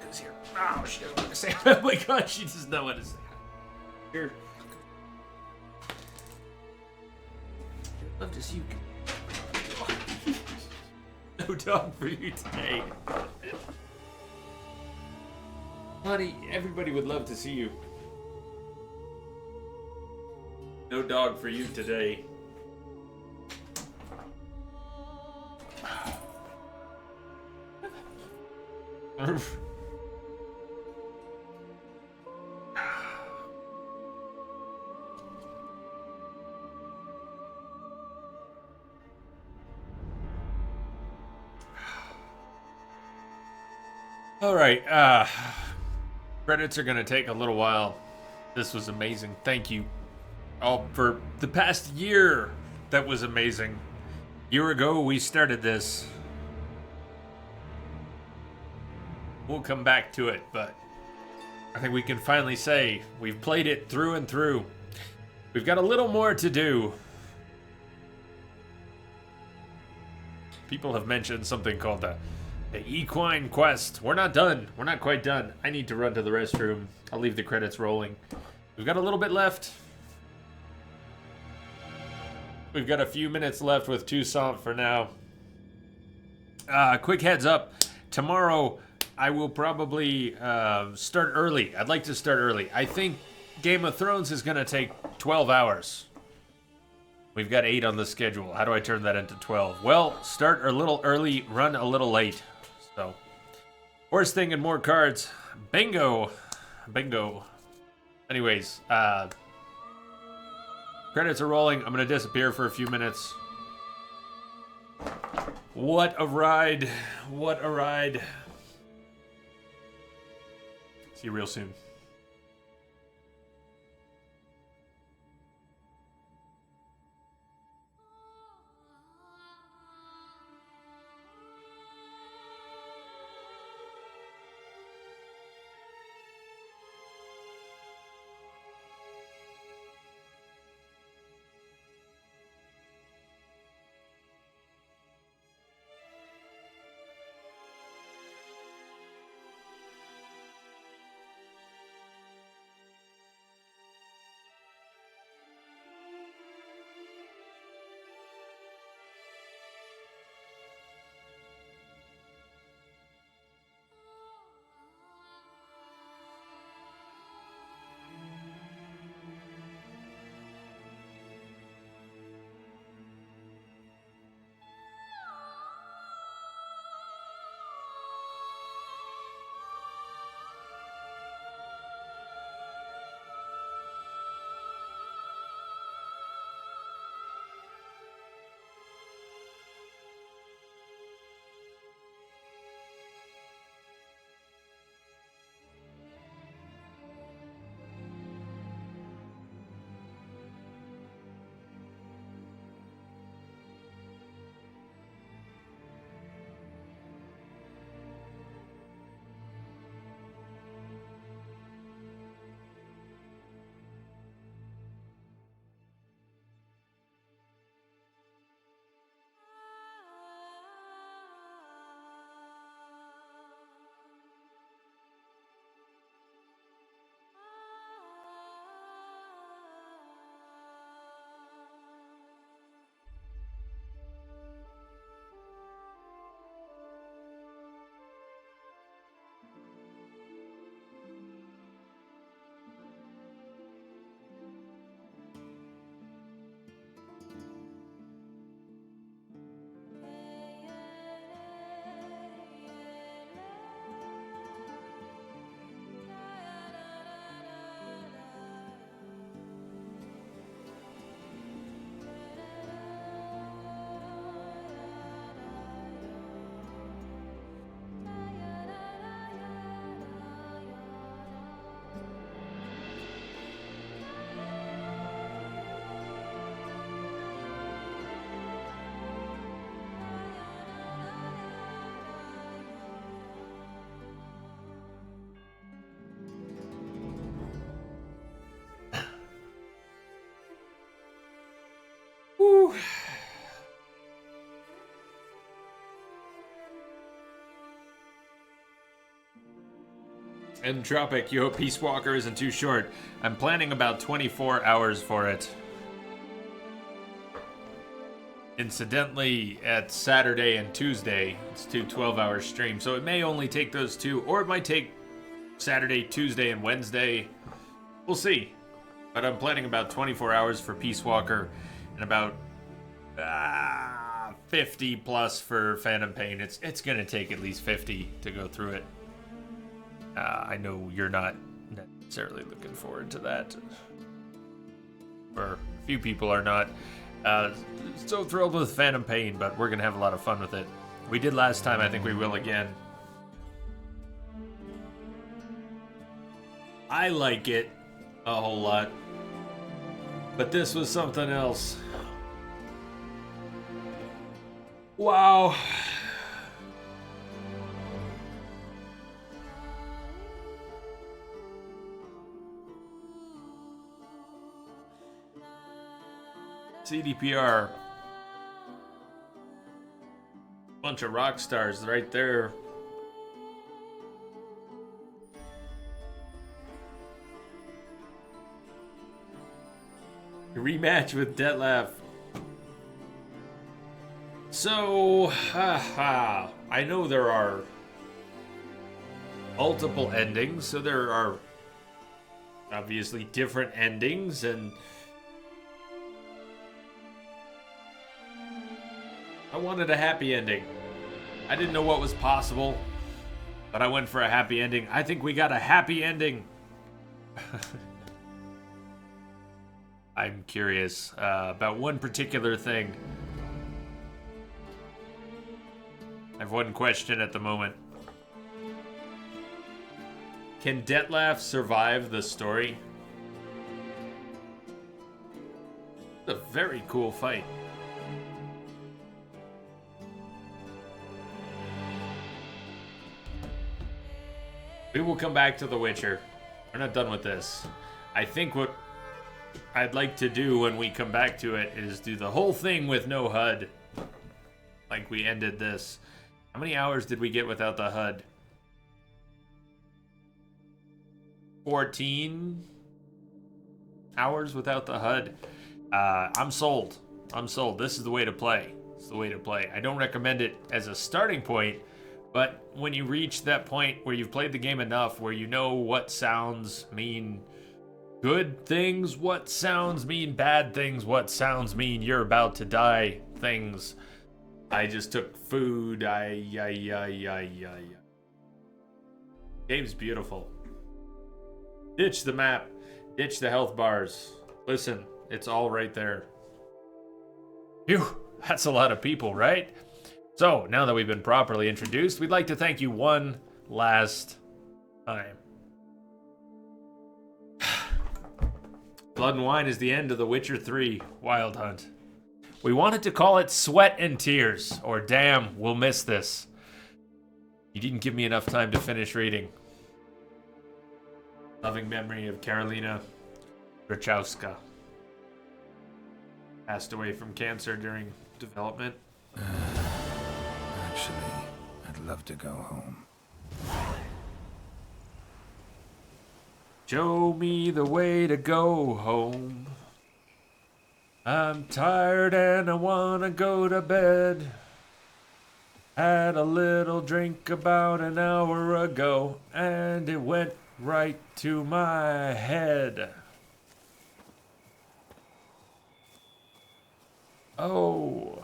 Who's here? Oh, she doesn't want to say hi. Oh my god, she does not want to say hi. Here. I'd love to see you. No dog for you today. Honey, everybody would love to see you. No dog for you today. All right, credits are gonna take a little while. This was amazing. Thank you all for the past year. That was amazing. A year ago we started this. We'll come back to it, but I think we can finally say we've played it through and through. We've got a little more to do. People have mentioned something called the equine quest. We're not done. We're not quite done. I need to run to the restroom. I'll leave the credits rolling. We've got a little bit left. We've got a few minutes left with Toussaint for now. Quick heads up. Tomorrow, I will probably start early. I'd like to start early. I think Game of Thrones is going to take 12 hours. We've got 8 on the schedule. How do I turn that into 12? Well, start a little early, run a little late. So, worst thing and more cards. Bingo. Bingo. Anyways, credits are rolling. I'm going to disappear for a few minutes. What a ride. What a ride. See you real soon. Entropic, you hope Peace Walker isn't too short. I'm planning about 24 hours for it. Incidentally, at Saturday and Tuesday, it's 2 12-hour streams, so it may only take those two, or it might take Saturday, Tuesday, and Wednesday. We'll see. But I'm planning about 24 hours for Peace Walker and about 50 plus for Phantom Pain. It's going to take at least 50 to go through it. I know you're not necessarily looking forward to that. Or a few people are not. So thrilled with Phantom Pain, but we're going to have a lot of fun with it. We did last time, I think we will again. I like it a whole lot. But this was something else. Wow. CDPR. Bunch of rock stars right there. Rematch with Detlef. So, I know there are multiple endings, so there are obviously different endings, and I wanted a happy ending. I didn't know what was possible, but I went for a happy ending. I think we got a happy ending. I'm curious about one particular thing. I have one question at the moment. Can Detlef survive the story? It's a very cool fight. We will come back to The Witcher. We're not done with this. I think what I'd like to do when we come back to it is do the whole thing with no HUD. Like we ended this. How many hours did we get without the HUD? 14 hours without the HUD. I'm sold. I'm sold. This is the way to play. It's the way to play. I don't recommend it as a starting point, but when you reach that point where you've played the game enough, where you know what sounds mean good things, what sounds mean bad things, what sounds mean you're about to die things. I just took food. Game's beautiful. Ditch the map. Ditch the health bars. Listen, it's all right there. Phew, that's a lot of people, right? So, now that we've been properly introduced, we'd like to thank you one last time. Blood and Wine is the end of The Witcher 3 Wild Hunt. We wanted to call it Sweat and Tears, or Damn, We'll Miss This. You didn't give me enough time to finish reading. Loving memory of Karolina Rachowska. Passed away from cancer during development. Actually, I'd love to go home. Show me the way to go home. I'm tired and I wanna go to bed. Had a little drink about an hour ago, and it went right to my head. Oh.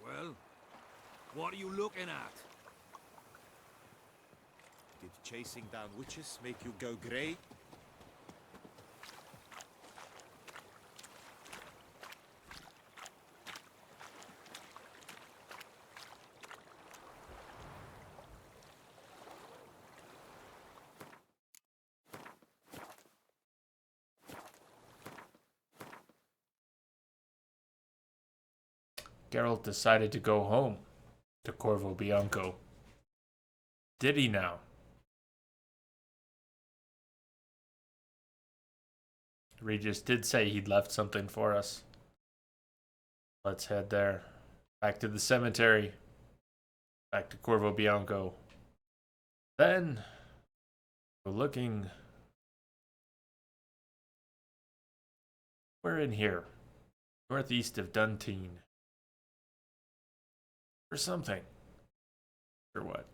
Well, what are you looking at? Did chasing down witches make you go grey? Geralt decided to go home to Corvo Bianco. Did he now? Regis did say he'd left something for us. Let's head there. Back to the cemetery. Back to Corvo Bianco. Then, we're looking... We're in here. Northeast of Duntine. For something. For what?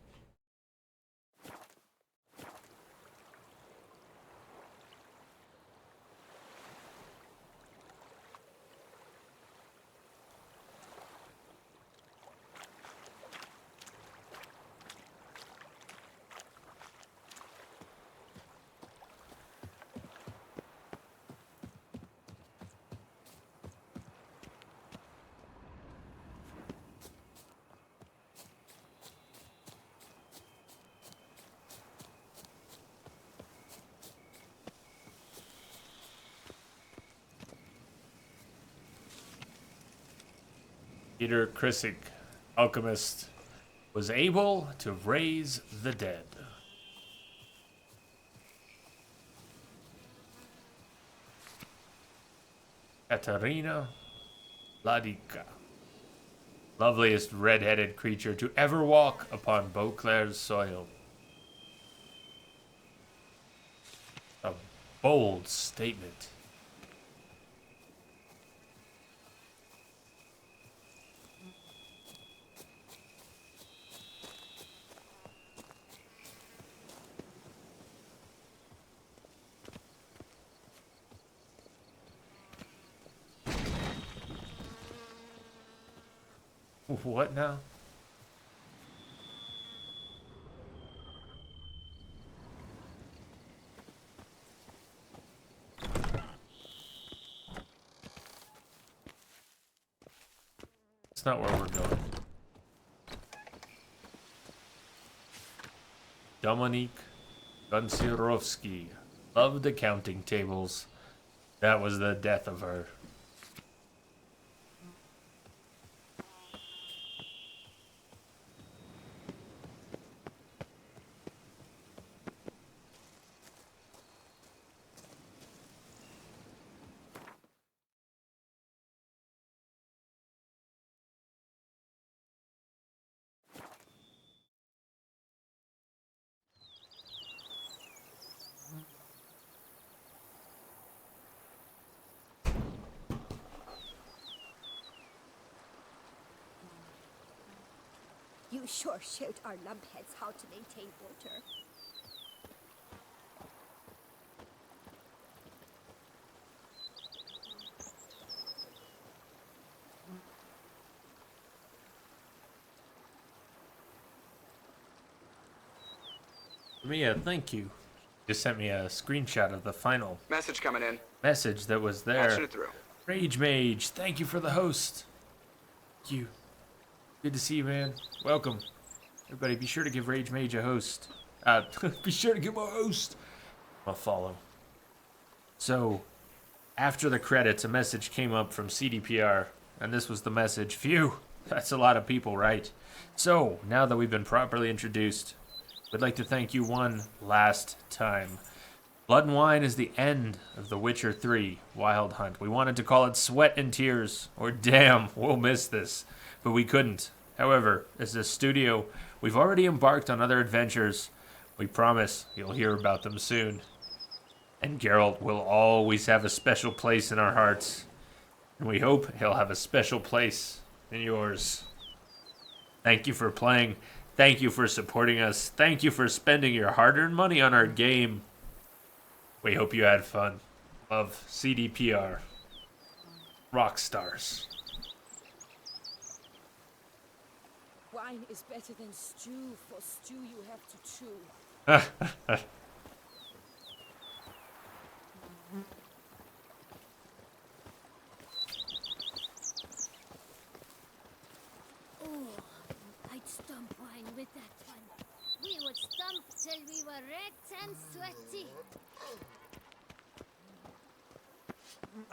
Peter Krisick, alchemist, was able to raise the dead. Katarina Vladika, loveliest red-headed creature to ever walk upon Beauclair's soil. A bold statement. What now? That's not where we're going. Dominique Gonsirovsky loved accounting tables. That was the death of her. You sure showed our lumpheads how to maintain order. Mia, thank you. Just sent me a screenshot of the final Message coming in. message that was there. Patching it through. Rage Mage, thank you for the host. Thank you. Good to see you, man. Welcome. Everybody, be sure to give Rage Mage a host. Be sure to give him a host a follow. So, after the credits, a message came up from CDPR, and this was the message. Phew, that's a lot of people, right? So, now that we've been properly introduced, we'd like to thank you one last time. Blood and Wine is the end of The Witcher 3 Wild Hunt. We wanted to call it Sweat and Tears, or Damn, we'll miss this, but we couldn't. However, as a studio, we've already embarked on other adventures. We promise you'll hear about them soon. And Geralt will always have a special place in our hearts. And we hope he'll have a special place in yours. Thank you for playing. Thank you for supporting us. Thank you for spending your hard-earned money on our game. We hope you had fun. Love, CDPR. Rock stars. Wine is better than stew. For stew you have to chew. Oh, I'd stomp wine with that one. We would stomp till we were red and sweaty.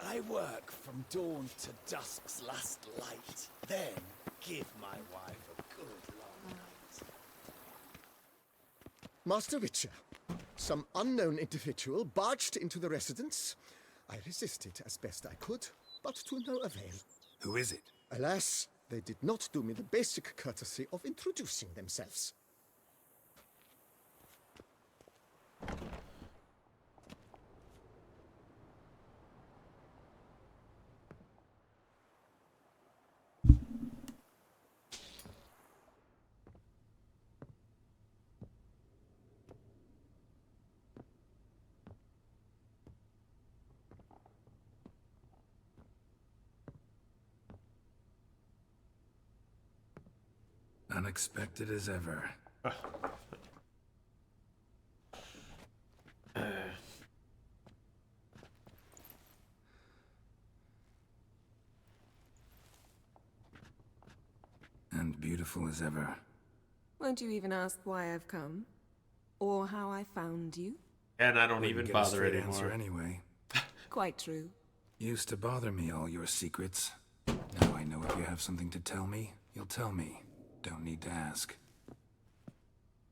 I work from dawn to dusk's last light, then give my wife a good long night. Master Witcher, some unknown individual barged into the residence. I resisted as best I could, but to no avail. Who is it? Alas, they did not do me the basic courtesy of introducing themselves. Unexpected as ever. And beautiful as ever. Won't you even ask why I've come? Or how I found you? And I don't Wouldn't even get a bother straight anymore. answer anyway. Quite true. Used to bother me, all your secrets. Now I know if you have something to tell me, you'll tell me. Don't need to ask.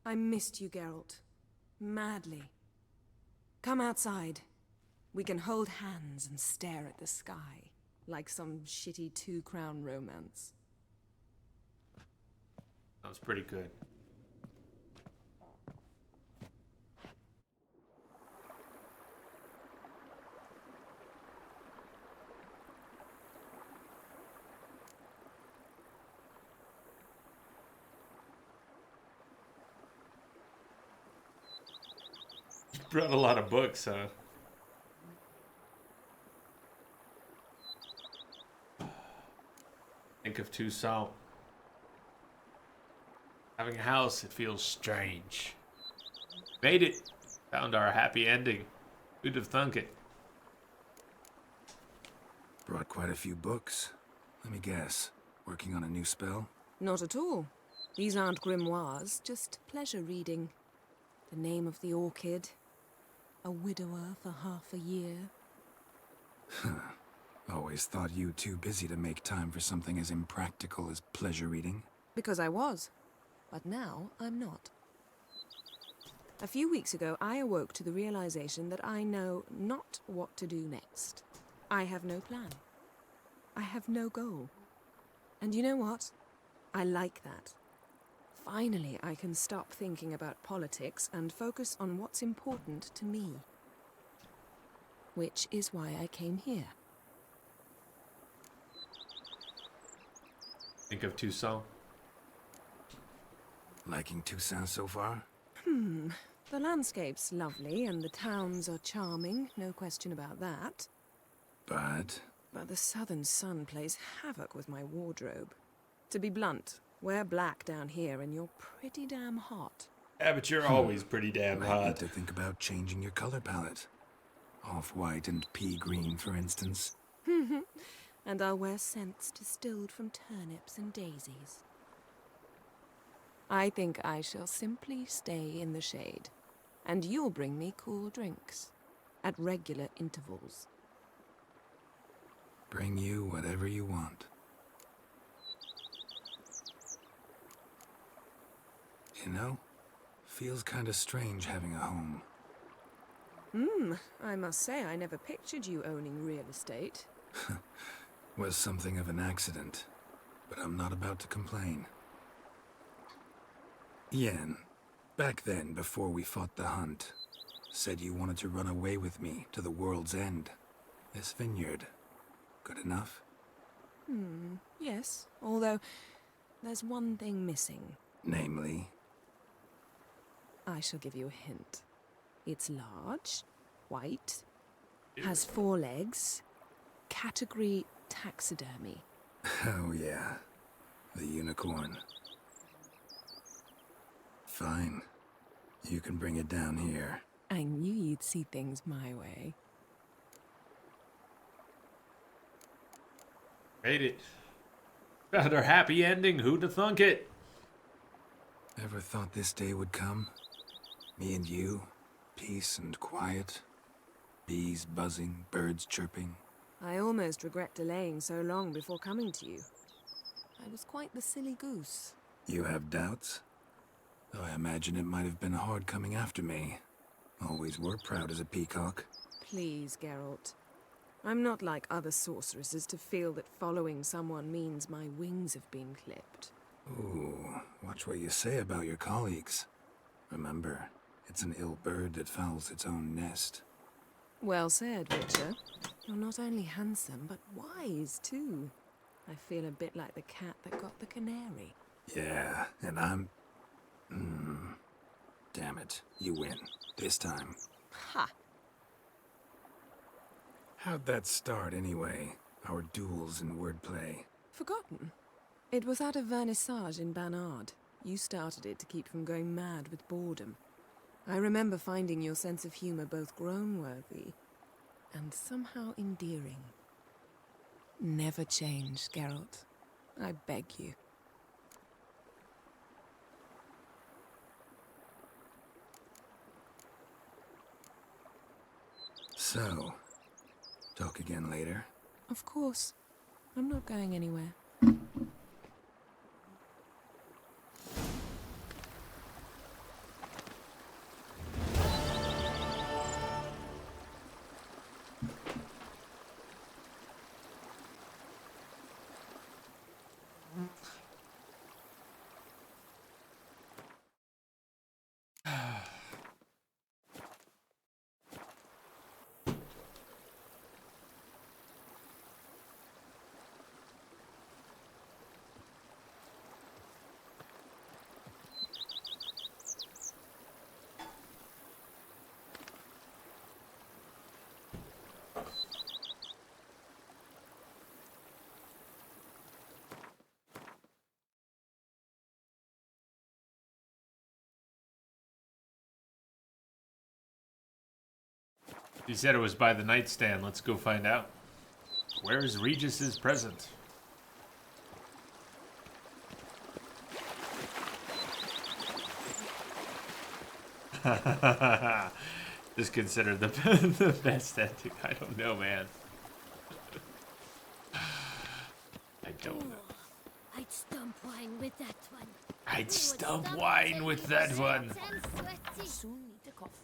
I missed you, Geralt. Madly. Come outside. We can hold hands and stare at the sky, like some shitty two-crown romance. That was pretty good. Brought a lot of books, huh? Think of Toussaint. Having a house, it feels strange. Made it. Found our happy ending. Who'd have thunk it? Brought quite a few books. Let me guess. Working on a new spell? Not at all. These aren't grimoires, just pleasure reading. The Name of the Orchid. A widower for half a year. Always thought you too busy to make time for something as impractical as pleasure reading. Because I was. But now I'm not. A few weeks ago, I awoke to the realization that I know not what to do next. I have no plan. I have no goal. And you know what? I like that. Finally, I can stop thinking about politics and focus on what's important to me. Which is why I came here. Think of Toussaint. Liking Toussaint so far? The landscape's lovely and the towns are charming, no question about that. But But the southern sun plays havoc with my wardrobe. To be blunt, wear black down here and you're pretty damn hot. Yeah, but you're always pretty damn Might hot. need to think about changing your color palette. Off-white and pea green, for instance. And I'll wear scents distilled from turnips and daisies. I think I shall simply stay in the shade. And you'll bring me cool drinks. At regular intervals. Bring you whatever you want. You know, feels kinda strange having a home. I must say I never pictured you owning real estate. Was something of an accident, but I'm not about to complain. Yen, back then, before we fought the hunt, said you wanted to run away with me to the world's end. This vineyard, good enough? Yes, although there's one thing missing. Namely, I shall give you a hint. It's large, white, has 4 legs, category taxidermy. oh yeah, the unicorn. Fine, you can bring it down here. I knew you'd see things my way. Made it. Found our happy ending. Who'd have thunk it? Ever thought this day would come? Me and you, peace and quiet, bees buzzing, birds chirping, I almost regret delaying so long before coming to you. I was quite the silly goose. You have doubts? Though I imagine it might have been hard coming after me. Always were proud as a peacock. Please, Geralt. I'm not like other sorceresses to feel that following someone means my wings have been clipped. Ooh, watch what you say about your colleagues. Remember, it's an ill bird that fouls its own nest. Well said, Witcher. You're not only handsome, but wise, too. I feel a bit like the cat that got the canary. Yeah, and I'm... Damn it, you win. This time. Ha! How'd that start, anyway? Our duels and wordplay. Forgotten? It was at a vernissage in Banard. You started it to keep from going mad with boredom. I remember finding your sense of humor both groan-worthy and somehow endearing. Never change, Geralt. I beg you. So, talk again later? Of course. I'm not going anywhere. You said it was by the nightstand. Let's go find out. Where is Regis's present? Just consider the the best ending. I don't know, man. I don't know. I'd stump wine with that one. I'd stump wine with that one. Soon need a coffin.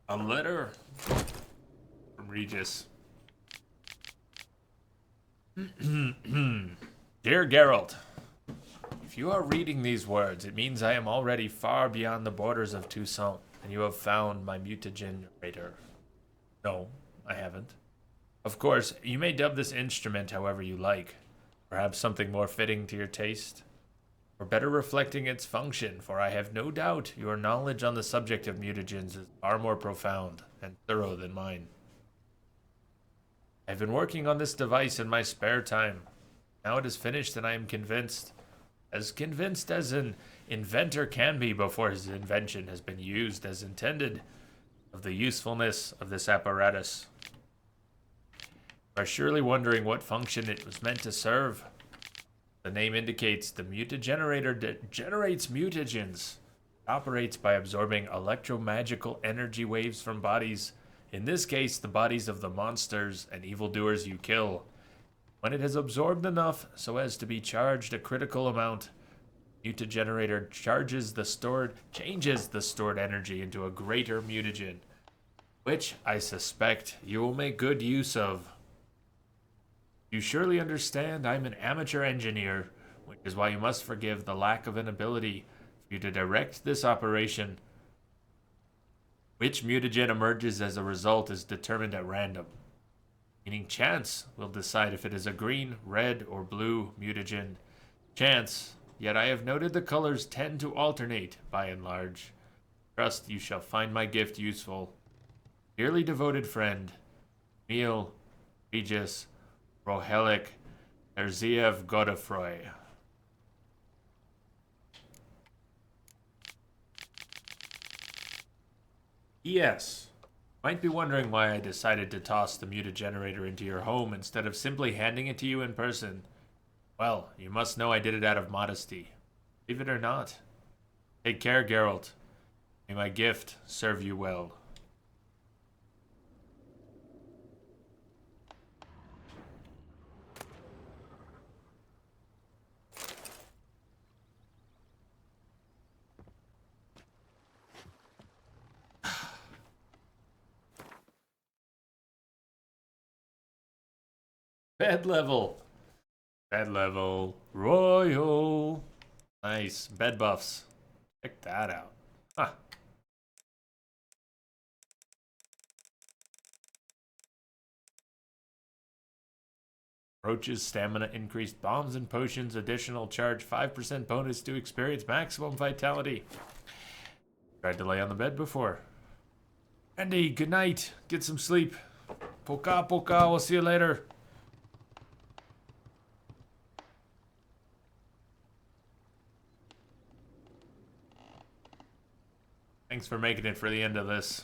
A letter from Regis. Dear Geralt, if you are reading these words, it means I am already far beyond the borders of Toussaint, and you have found my mutagenerator. No, I haven't. Of course, you may dub this instrument however you like. Perhaps something more fitting to your taste, or better reflecting its function, for I have no doubt your knowledge on the subject of mutagens is far more profound and thorough than mine. I've been working on this device in my spare time. Now it is finished and I am convinced as an inventor can be before his invention has been used as intended, of the usefulness of this apparatus. You are surely wondering what function it was meant to serve. The name indicates the mutagenerator generates mutagens. It operates by absorbing electromagical energy waves from bodies, in this case the bodies of the monsters and evildoers you kill. When it has absorbed enough so as to be charged a critical amount, mutagenerator changes the stored energy into a greater mutagen, which I suspect you will make good use of. You surely understand I'm an amateur engineer, which is why you must forgive the lack of an ability for you to direct this operation. Which mutagen emerges as a result is determined at random, meaning chance will decide if it is a green, red, or blue mutagen. Chance, yet I have noted the colors tend to alternate by and large. Trust you shall find my gift useful. Dearly devoted friend, Emil Regis Rohelik Erziev Godefroy. Yes. Might be wondering why I decided to toss the mutagenerator into your home instead of simply handing it to you in person. Well, you must know I did it out of modesty. Believe it or not. Take care, Geralt. May my gift serve you well. Bed level. Bed level. Royal. Nice. Bed buffs. Check that out. Huh. Roach's stamina increased. Bombs and potions. Additional charge. 5% bonus to experience maximum vitality. Tried to lay on the bed before. Andy, good night. Get some sleep. Poka poka. We'll see you later. Thanks for making it for the end of this.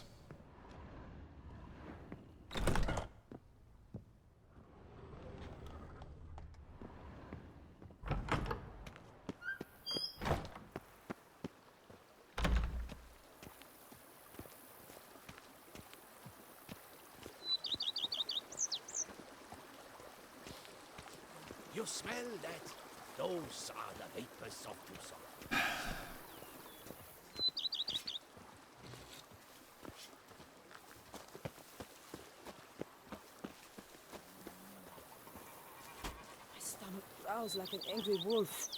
You smell that? Those are the vapors of Tucson. My stomach growls like an angry wolf.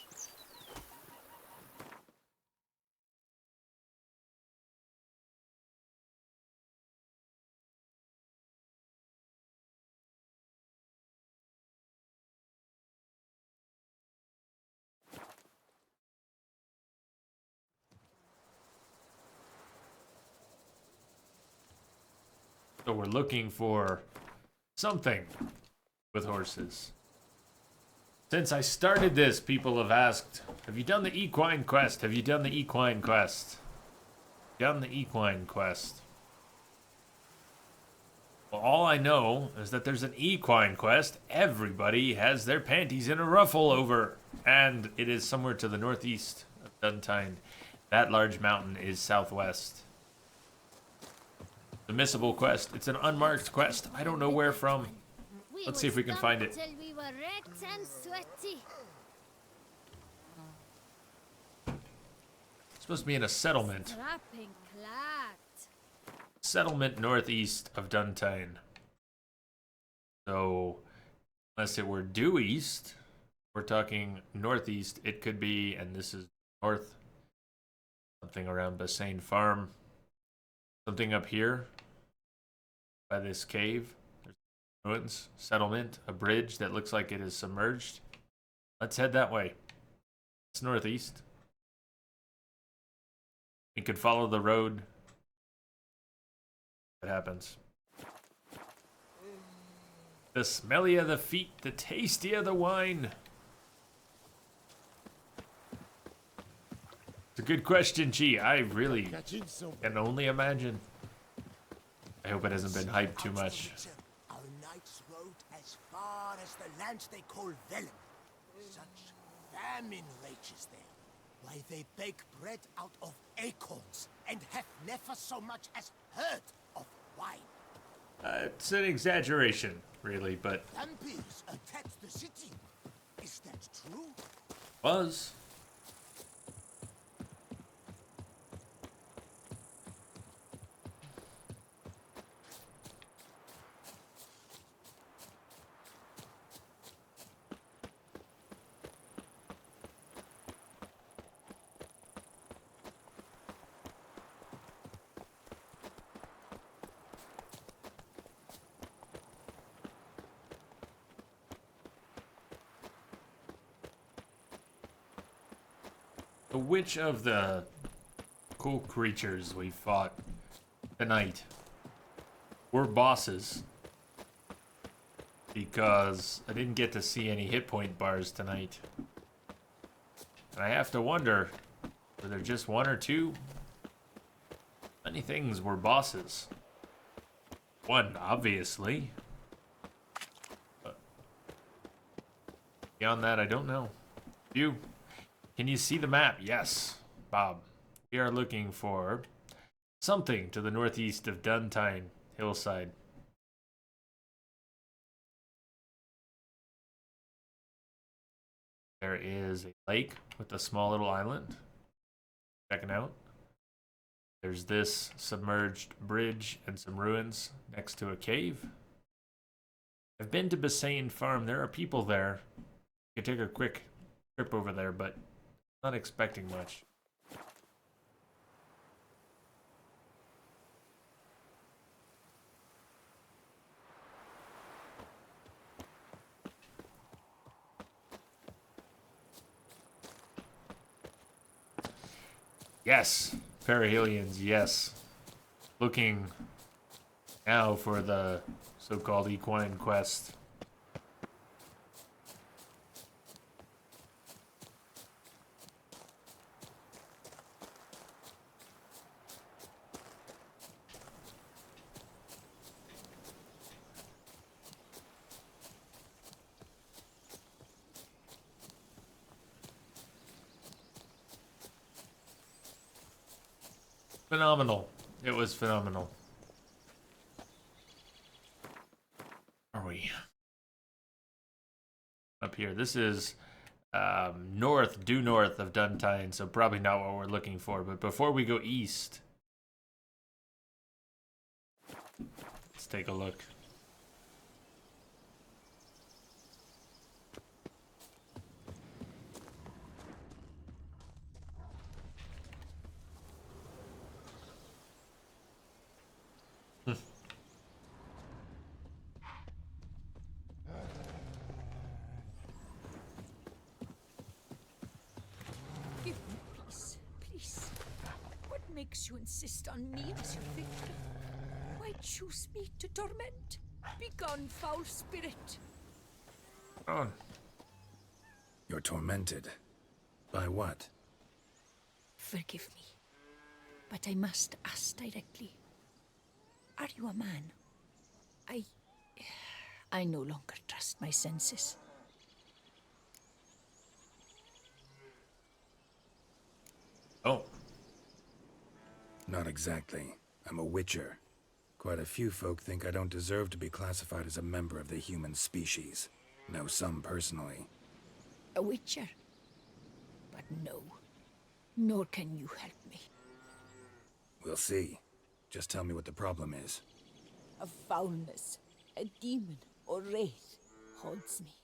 So we're looking for something with horses. Since I started this, people have asked, have you done the equine quest? Have you done the equine quest? Done the equine quest. Well, all I know is that there's an equine quest everybody has their panties in a ruffle over. And it is somewhere to the northeast of Duntine. That large mountain is southwest. The missable quest. It's an unmarked quest. I don't know where from. Let's see if we can find it. Till we were red and sweaty. It's supposed to be in a settlement. Strapping clad. Settlement northeast of Duntine. So, unless it were due east, we're talking northeast. It could be, and this is north, something around Bassain Farm. Something up here by this cave. There's ruins, settlement, a bridge that looks like it is submerged. Let's head that way. It's northeast. We could follow the road. What happens? The smellier the feet, the tastier the wine. It's a good question, G. I really can only imagine. I hope it hasn't been hyped too much. Our knights rode as far as the land they call Vellum. Such famine rages there. Why, they bake bread out of acorns and have never so much as heard of wine. It's an exaggeration, really, but... Vampires attacked the city. Is that true? Was. Which of the cool creatures we fought tonight were bosses? Because I didn't get to see any hit point bars tonight. And I have to wonder, were there just one or two? Many things were bosses. One, obviously. But beyond that, I don't know. Few Can you see the map? Yes, Bob. We are looking for something to the northeast of Duntine Hillside. There is a lake with a small little island. Checking out. There's this submerged bridge and some ruins next to a cave. I've been to Bassane Farm. There are people there. You could take a quick trip over there, but not expecting much. Yes, Perihelions, yes. Looking now for the so-called equine quest. Phenomenal. It was phenomenal. Are we up here? This is due north of Duntine, so probably not what we're looking for. But before we go east, let's take a look. Give me peace, please. What makes you insist on me as your victim? Why choose me to torment? Begone, foul spirit. Oh. You're tormented. By what? Forgive me, but I must ask directly. Are you a man? I no longer trust my senses. Oh. Not exactly. I'm a witcher. Quite a few folk think I don't deserve to be classified as a member of the human species. Know some personally. A witcher? But no. Nor can you help me. We'll see. Just tell me what the problem is. A foulness, a demon or wraith haunts me,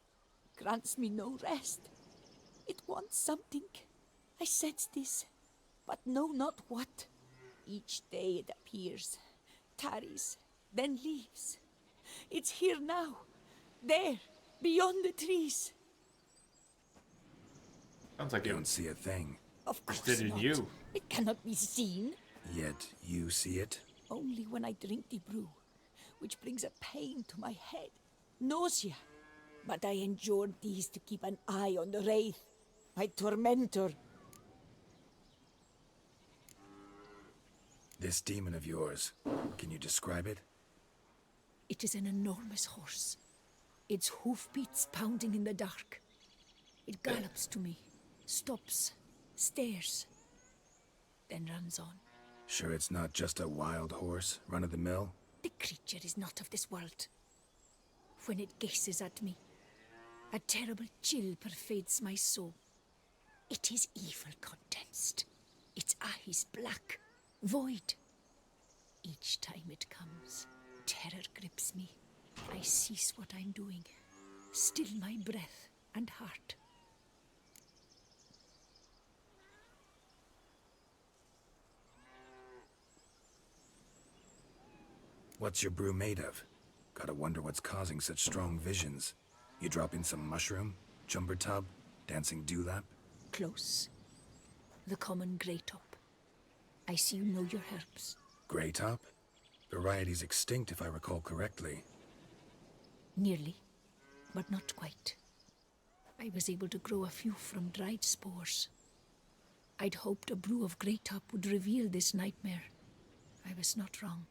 grants me no rest. It wants something. I sense this, but know not what. Each day it appears, tarries, then leaves. It's here now, there, beyond the trees. Sounds like you don't see a thing. Of course Interested in not. you. It cannot be seen. Yet you see it? Only when I drink the brew, which brings a pain to my head, nausea. But I endured these to keep an eye on the wraith, my tormentor. This demon of yours, can you describe it? It is an enormous horse, its hoofbeats pounding in the dark. It gallops to me, stops, stares, then runs on. Sure it's not just a wild horse, run-of-the-mill? The creature is not of this world. When it gazes at me, a terrible chill pervades my soul. It is evil condensed, its eyes black, void. Each time it comes, terror grips me. I cease what I'm doing, still my breath and heart. What's your brew made of? Gotta wonder what's causing such strong visions. You drop in some mushroom, jumper tub, dancing dewlap? Close. The common grey top. I see you know your herbs. Grey top? Variety's extinct if I recall correctly. Nearly, but not quite. I was able to grow a few from dried spores. I'd hoped a brew of grey top would reveal this nightmare. I was not wrong.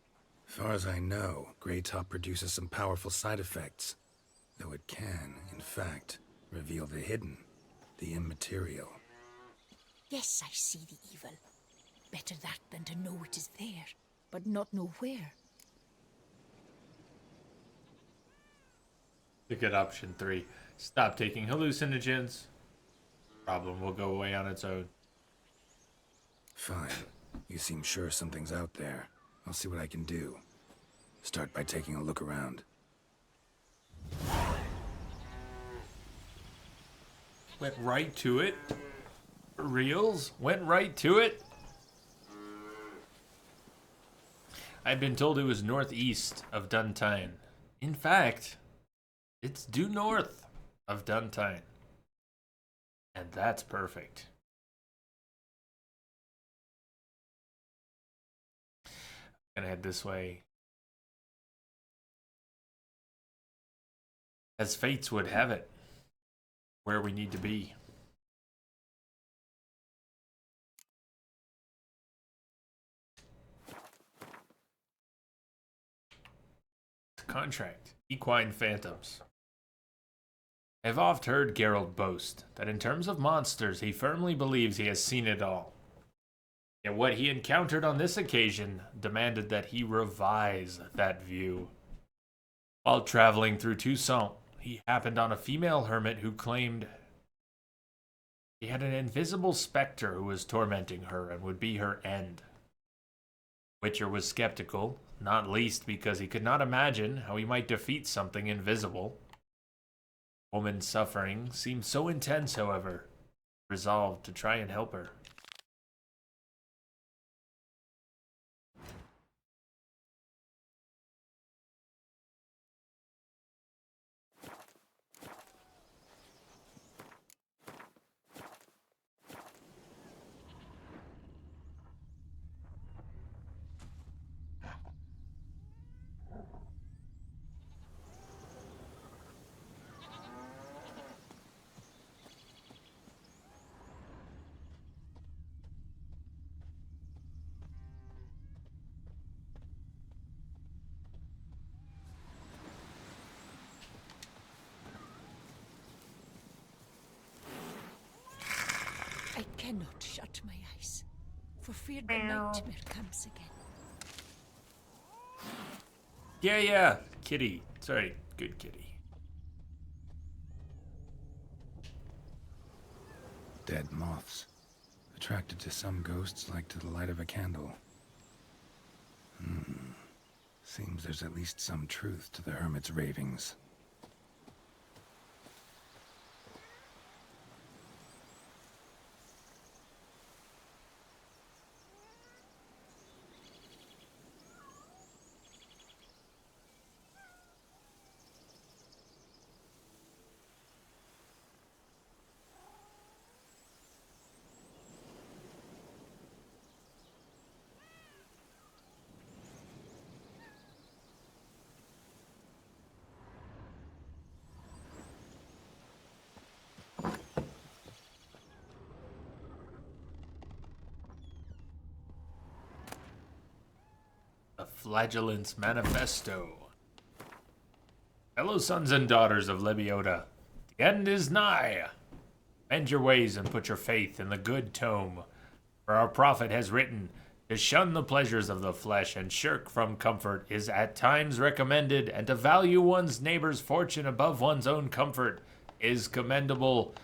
Far as I know, grey top produces some powerful side effects. Though it can, in fact, reveal the hidden, the immaterial. Yes, I see the evil. Better that than to know it is there, but not know where. Look at option 3. Stop taking hallucinogens. Problem will go away on its own. Fine. You seem sure something's out there. I'll see what I can do. Start by taking a look around. Went right to it. For reals? Went right to it? I'd been told it was northeast of Duntine. In fact, it's due north of Duntine. And that's perfect. I'm gonna head this way. As fates would have it, where we need to be. Contract. Equine Phantoms. I've oft heard Geralt boast that in terms of monsters, he firmly believes he has seen it all. Yet what he encountered on this occasion demanded that he revise that view. While traveling through Toussaint, he happened on a female hermit who claimed he had an invisible specter who was tormenting her and would be her end. Witcher was skeptical, not least because he could not imagine how he might defeat something invisible. Woman's suffering seemed so intense, however, resolved to try and help her. I cannot shut my eyes, for fear the nightmare comes again. Yeah, kitty. Sorry, good kitty. Dead moths. Attracted to some ghosts like to the light of a candle. Seems there's at least some truth to the hermit's ravings. The Flagellant's Manifesto. Fellow sons and daughters of Lebiota, the end is nigh. Bend your ways and put your faith in the good tome. For our prophet has written, to shun the pleasures of the flesh and shirk from comfort is at times recommended, and to value one's neighbor's fortune above one's own comfort is commendable.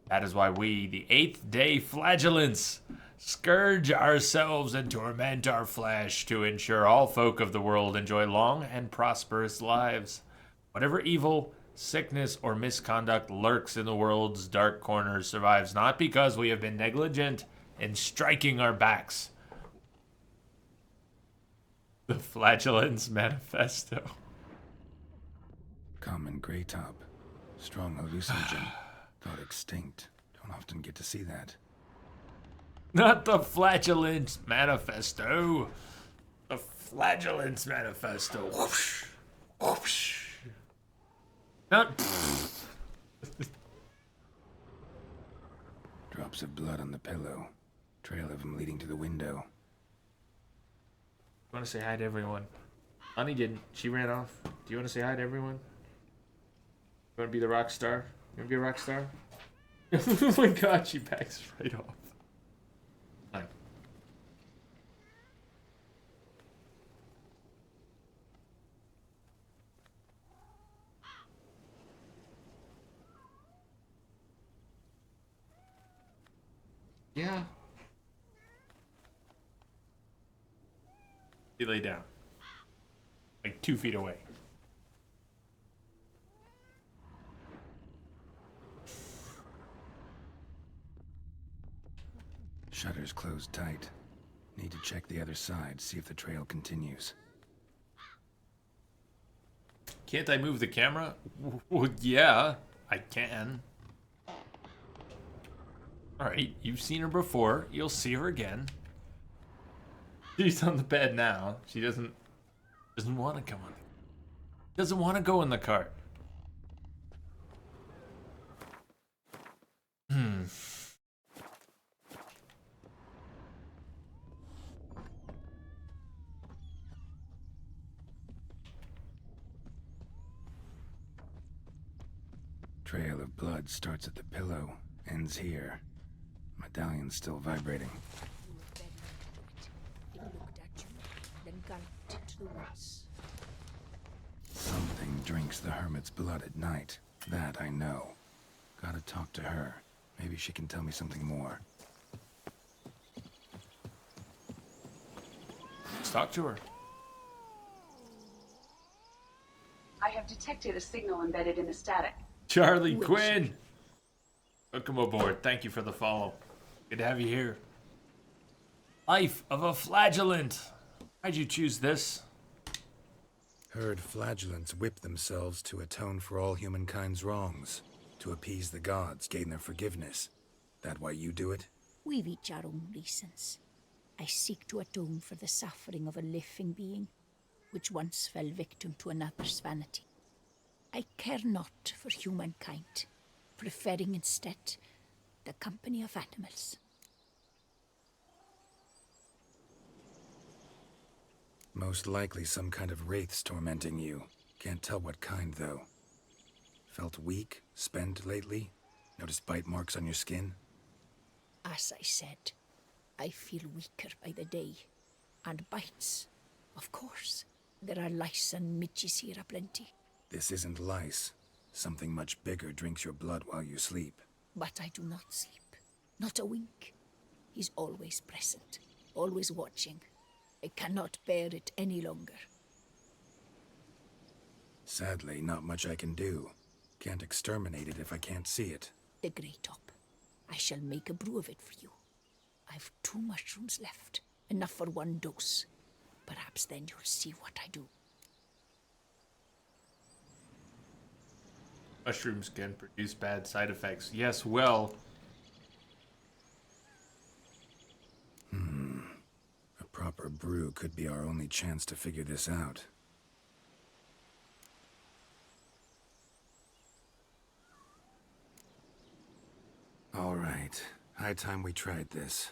That is why we, the 8th day Flagellants, scourge ourselves and torment our flesh to ensure all folk of the world enjoy long and prosperous lives. Whatever evil, sickness, or misconduct lurks in the world's dark corners survives not because we have been negligent in striking our backs. The Flagellant's Manifesto. Common gray top. Strong hallucinogen. Thought extinct. Don't often get to see that. Not the Flagellant's Manifesto. The Flagellant's Manifesto. Whoosh. Whoosh. Not. Drops of blood on the pillow. Trail of him leading to the window. You want to say hi to everyone? Ani didn't. She ran off. Do you want to say hi to everyone? You want to be the rock star? You want to be a rock star? Oh my god, she backs right off. Yeah. He lay down. Like 2 feet away. Shutters closed tight. Need to check the other side, see if the trail continues. Can't I move the camera? Well, yeah, I can. Alright, you've seen her before. You'll see her again. She's on the bed now. She doesn't want to come on. Doesn't want to go in the cart. Trail of blood starts at the pillow, ends here. Medallion's still vibrating. It looked at you, then galloped into the woods. Something drinks the hermit's blood at night. That I know. Gotta talk to her. Maybe she can tell me something more. Let's talk to her. I have detected a signal embedded in the static. Charlie Quinn! Welcome aboard. Thank you for the follow. Good to have you here. Life of a Flagellant. Why'd you choose this? Heard flagellants whip themselves to atone for all humankind's wrongs. To appease the gods, gain their forgiveness. That why you do it? We've each our own reasons. I seek to atone for the suffering of a living being, which once fell victim to another's vanity. I care not for humankind, preferring instead the company of animals. Most likely some kind of wraiths tormenting you. Can't tell what kind, though. Felt weak, spent lately? Noticed bite marks on your skin? As I said, I feel weaker by the day. And bites, of course. There are lice and midges here aplenty. This isn't lice. Something much bigger drinks your blood while you sleep. But I do not sleep. Not a wink. He's always present, always watching. I cannot bear it any longer. Sadly, not much I can do. Can't exterminate it if I can't see it. The Grey Top. I shall make a brew of it for you. I've 2 mushrooms left, enough for 1 dose. Perhaps then you'll see what I do. Mushrooms can produce bad side effects. Yes, well. A proper brew could be our only chance to figure this out. All right. High time we tried this.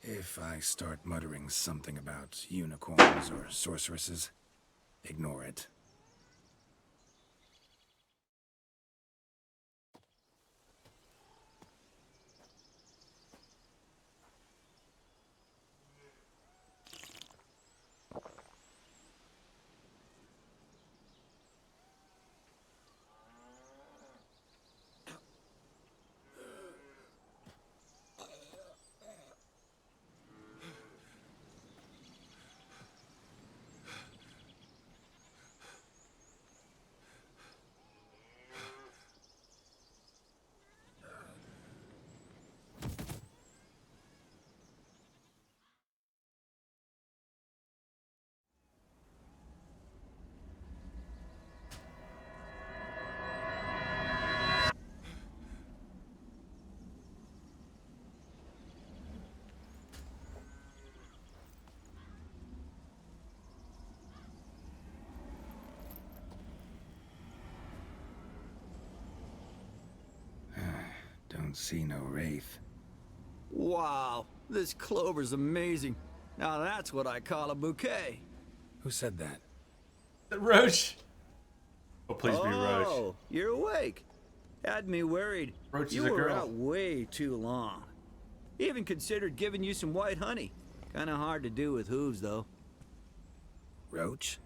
If I start muttering something about unicorns or sorceresses, ignore it. Don't see no wraith. Wow, this clover's amazing. Now that's what I call a bouquet. Who said that? Roach. Oh, please be Roach. Oh, you're awake. Had me worried. Roach you is a were girl. out way too long. Even considered giving you some white honey. Kinda hard to do with hooves, though. Roach?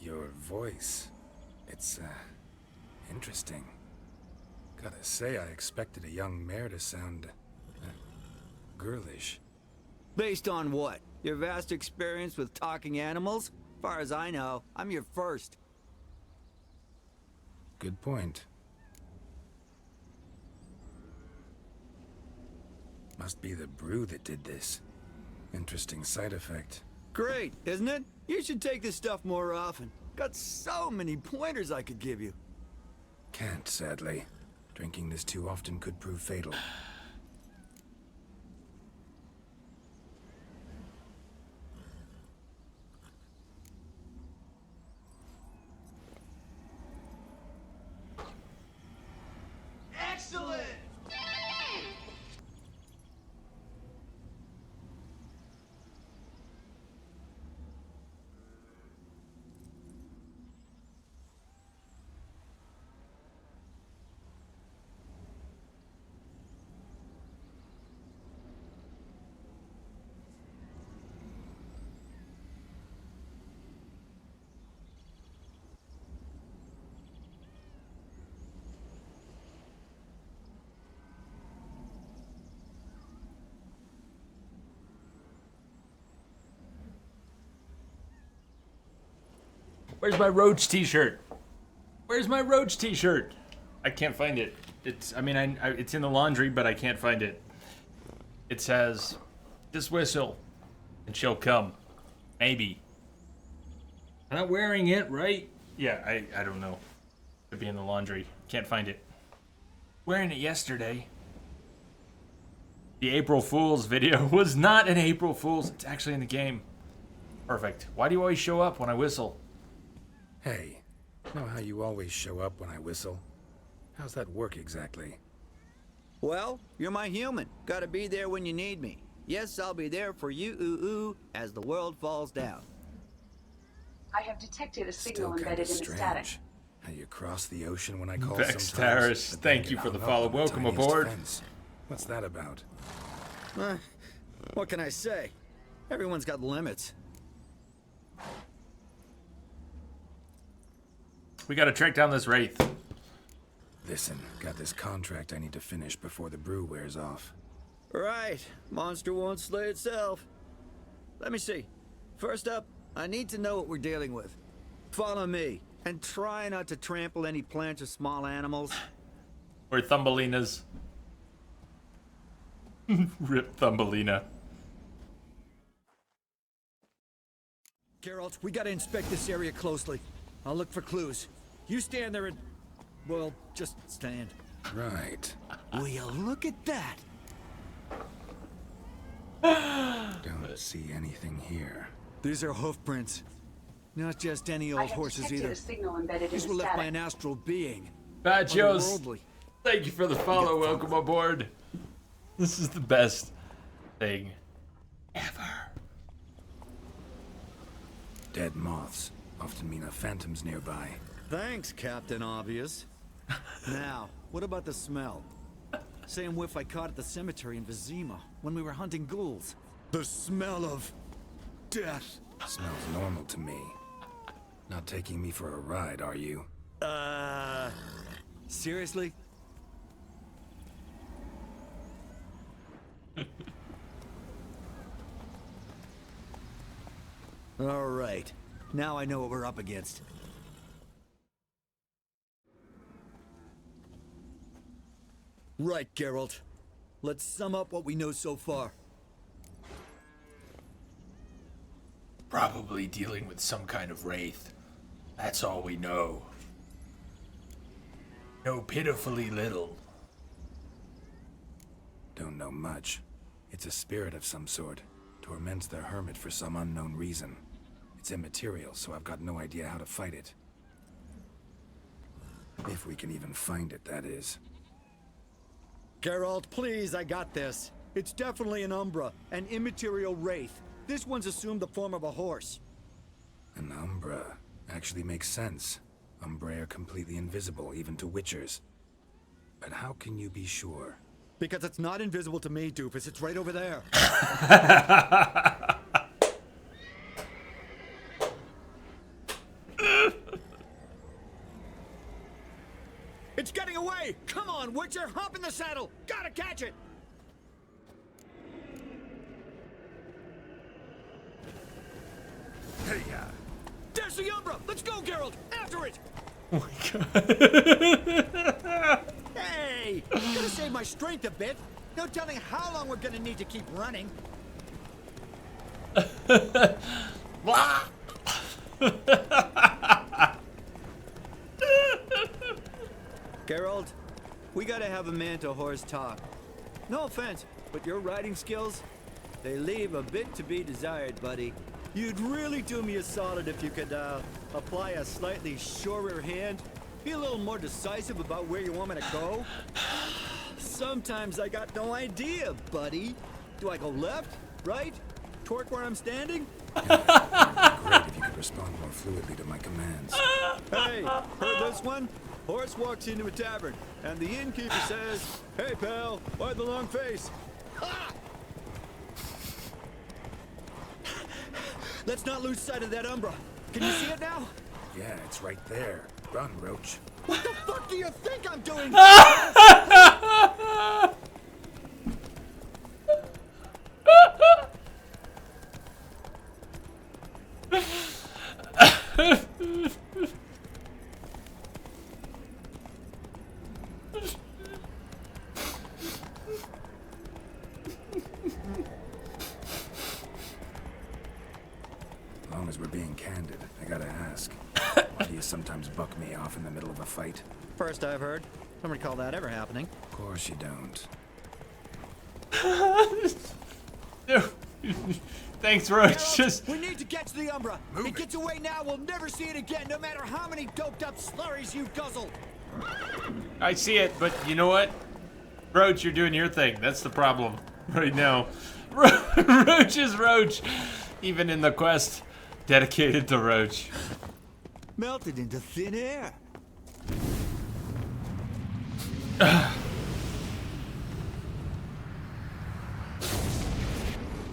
Your voice. It's, interesting. Gotta say, I expected a young mare to sound, girlish. Based on what? Your vast experience with talking animals? Far as I know, I'm your first. Good point. Must be the brew that did this. Interesting side effect. Great, isn't it? You should take this stuff more often. Got so many pointers I could give you. Can't, sadly. Drinking this too often could prove fatal. Excellent! Where's my Roach t-shirt? Where's my Roach t-shirt? I can't find it. It's in the laundry, but I can't find it. It says, just whistle, and she'll come. Maybe. I'm not wearing it, right? Yeah, I don't know. Could be in the laundry. Can't find it. Wearing it yesterday. The April Fool's video was not an April Fool's. It's actually in the game. Perfect. Why do you always show up when I whistle? Hey, know how you always show up when I whistle? How's that work exactly? Well, you're my human. Gotta be there when you need me. Yes, I'll be there for you, ooh, as the world falls down. I have detected a signal Still embedded kinda in the static. strange. How you cross the ocean when I call Vex sometimes, Taris, but then thank you get for the hung up follow. on the Welcome tiniest aboard. fence. What's that about? What can I say? Everyone's got limits. We gotta track down this Wraith. Listen, got this contract I need to finish before the brew wears off. Right. Monster won't slay itself. Let me see. First up, I need to know what we're dealing with. Follow me, and try not to trample any plants or small animals. Or Thumbelina's. Rip Thumbelina. Geralt, we gotta inspect this area closely. I'll look for clues. You stand there and... well, just stand. Right. Will you look at that? Don't see anything here. These are hoof prints. Not just any I old have horses detected either. a signal embedded These in were the left by static. an astral being. Bachos, Otherworldly. thank you for the follow. Welcome aboard. This is the best thing ever. Dead moths often mean a phantom's nearby. Thanks, Captain Obvious. Now, what about the smell? Same whiff I caught at the cemetery in Vizima when we were hunting ghouls. The smell of... death. Smells normal to me. Not taking me for a ride, are you? Seriously? All right. Now I know what we're up against. Right, Geralt. Let's sum up what we know so far. Probably dealing with some kind of wraith. That's all we know. Know pitifully little. Don't know much. It's a spirit of some sort. Torments the hermit for some unknown reason. It's immaterial, so I've got no idea how to fight it. If we can even find it, that is. Geralt, please, I got this. It's definitely an Umbra, an immaterial wraith. This one's assumed the form of a horse. An Umbra actually makes sense. Umbrae are completely invisible, even to Witchers. But how can you be sure? Because it's not invisible to me, doofus. It's right over there. It's getting away! Come on, Witcher! Hop in the saddle! Gotta catch it! Hey, yeah. There's the Umbra! Let's go, Geralt! After it! Oh my god. Hey! Gotta save my strength a bit. No telling how long we're gonna need to keep running. Geralt, we gotta have a man-to-horse talk. No offense, but your riding skills, they leave a bit to be desired, buddy. You'd really do me a solid if you could, apply a slightly surer hand. Be a little more decisive about where you want me to go. Sometimes I got no idea, buddy. Do I go left, right, torque where I'm standing? Great if you could respond more fluidly to my commands. Hey, heard this one? Horse walks into a tavern, and the innkeeper says, "Hey, pal, why the long face?" Ha! Let's not lose sight of that Umbra. Can you see it now? Yeah, it's right there. Run, Roach. What the fuck do you think I'm doing? As long as we're being candid, I gotta ask. Why do you sometimes buck me off in the middle of a fight? First I've heard. Don't recall that ever happening. Of course you don't. Thanks, Roach. Just We need to get to the Umbra. It gets away now, we'll never see it again, no matter how many doped up slurries you guzzle. I see it, but you know what? Roach, you're doing your thing. That's the problem right now. Roach is Roach, even in the quest dedicated to Roach. Melted into thin air.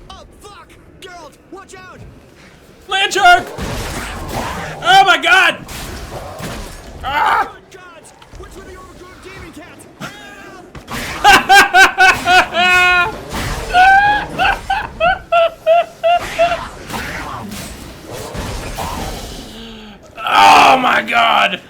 Oh, fuck! Geralt, watch out! Land shark! Oh my god! Ah! Good gods! Which were the overgrown demon cats? Oh my god!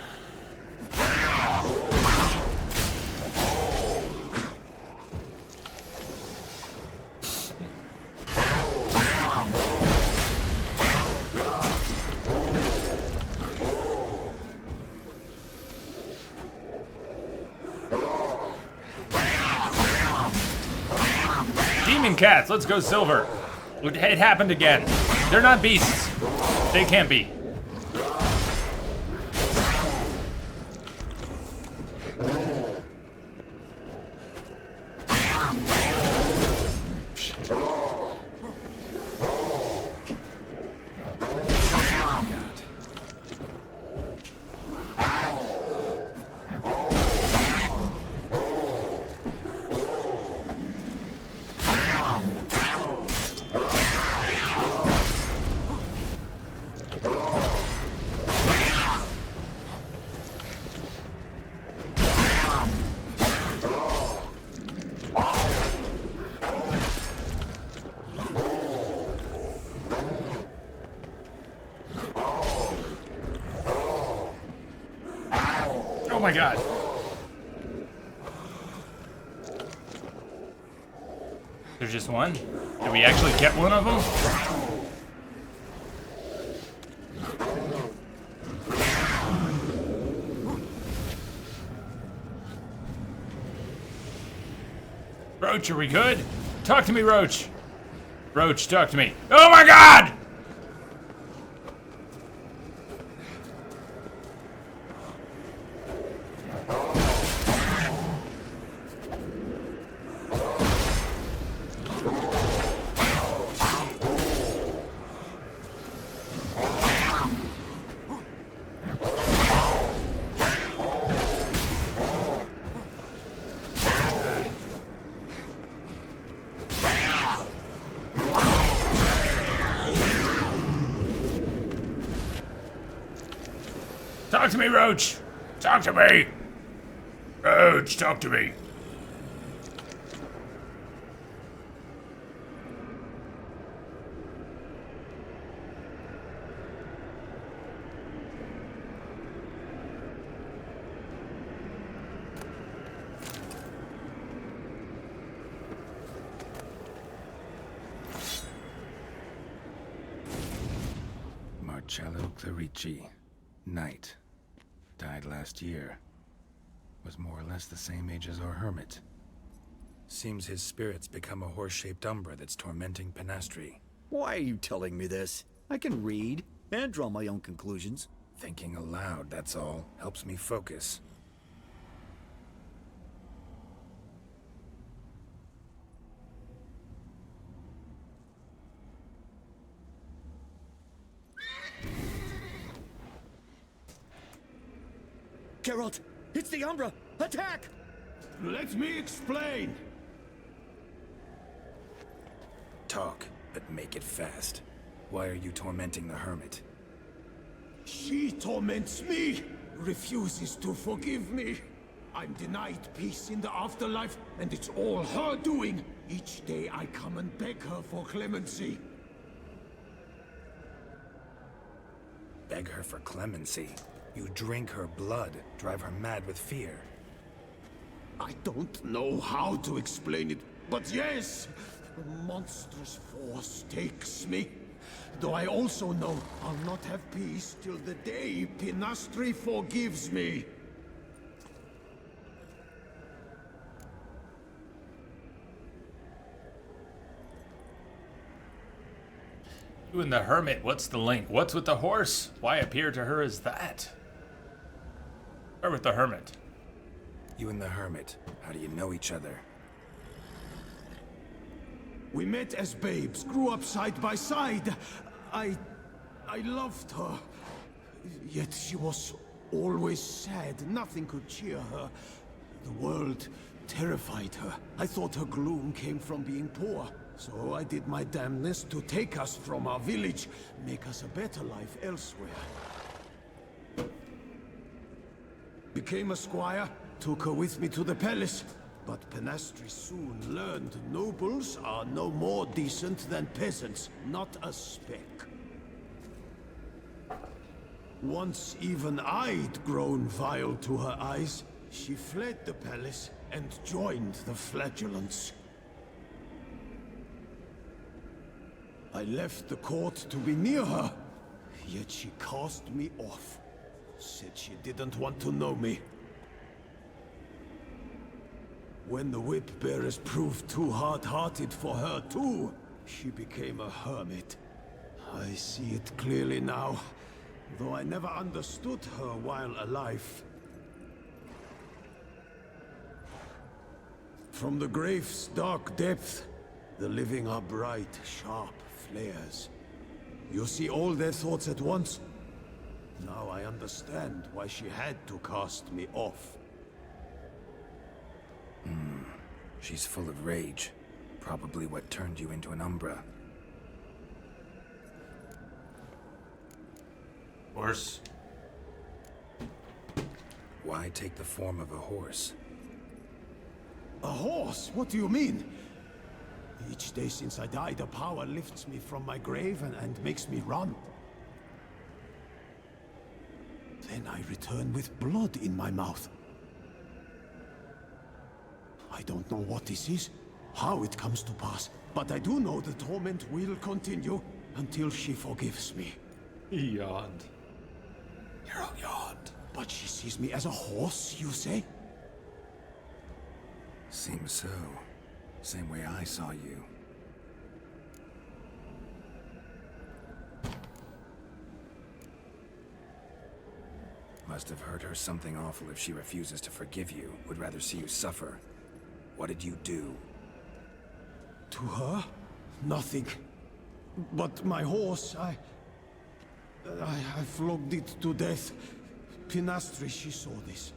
Demon cats, let's go silver. It happened again. They're not beasts. They can't be. Oh my god. There's just one? Did we actually get one of them? Roach, are we good? Talk to me, Roach. Roach, talk to me. Oh my god! Talk to me, Roach! Talk to me! Roach, talk to me! Marcello Clarici, Knight. Died last year. Was more or less the same age as our hermit. Seems his spirit's become a horse-shaped umbra that's tormenting Penastri. Why are you telling me this? I can read and draw my own conclusions. Thinking aloud, that's all. Helps me focus. Geralt, it's the Umbra! Attack! Let me explain. Talk, but make it fast. Why are you tormenting the hermit? She torments me, refuses to forgive me. I'm denied peace in the afterlife, and it's all her doing. Each day I come and beg her for clemency. Beg her for clemency? You drink her blood, drive her mad with fear. I don't know how to explain it, but yes, a monstrous force takes me. Though I also know I'll not have peace till the day Penastri forgives me. You and the hermit, what's the link? What's with the horse? Why appear to her as that? Or with the hermit? You and the hermit, how do you know each other? We met as babes, grew up side by side. I loved her. Yet she was always sad. Nothing could cheer her. The world terrified her. I thought her gloom came from being poor. So I did my damnedest to take us from our village, make us a better life elsewhere. Became a squire, took her with me to the palace. But Penastri soon learned nobles are no more decent than peasants, not a speck. Once even I'd grown vile to her eyes, she fled the palace and joined the flagellants. I left the court to be near her, yet she cast me off. Said she didn't want to know me. When the whip-bearers proved too hard-hearted for her too, she became a hermit. I see it clearly now, though I never understood her while alive. From the grave's dark depth, the living are bright, sharp flares. You see all their thoughts at once? Now I understand why she had to cast me off. She's full of rage. Probably what turned you into an Umbra. Horse. Why take the form of a horse? A horse? What do you mean? Each day since I died, a power lifts me from my grave and makes me run. Then I return with blood in my mouth. I don't know what this is, how it comes to pass, but I do know the torment will continue until she forgives me. He yawned. You're yawned. But she sees me as a horse, you say? Seems so. Same way I saw you. Must have hurt her something awful if she refuses to forgive you, would rather see you suffer. What did you do? To her? Nothing. But my horse, I flogged it to death. Pinastri, she saw this.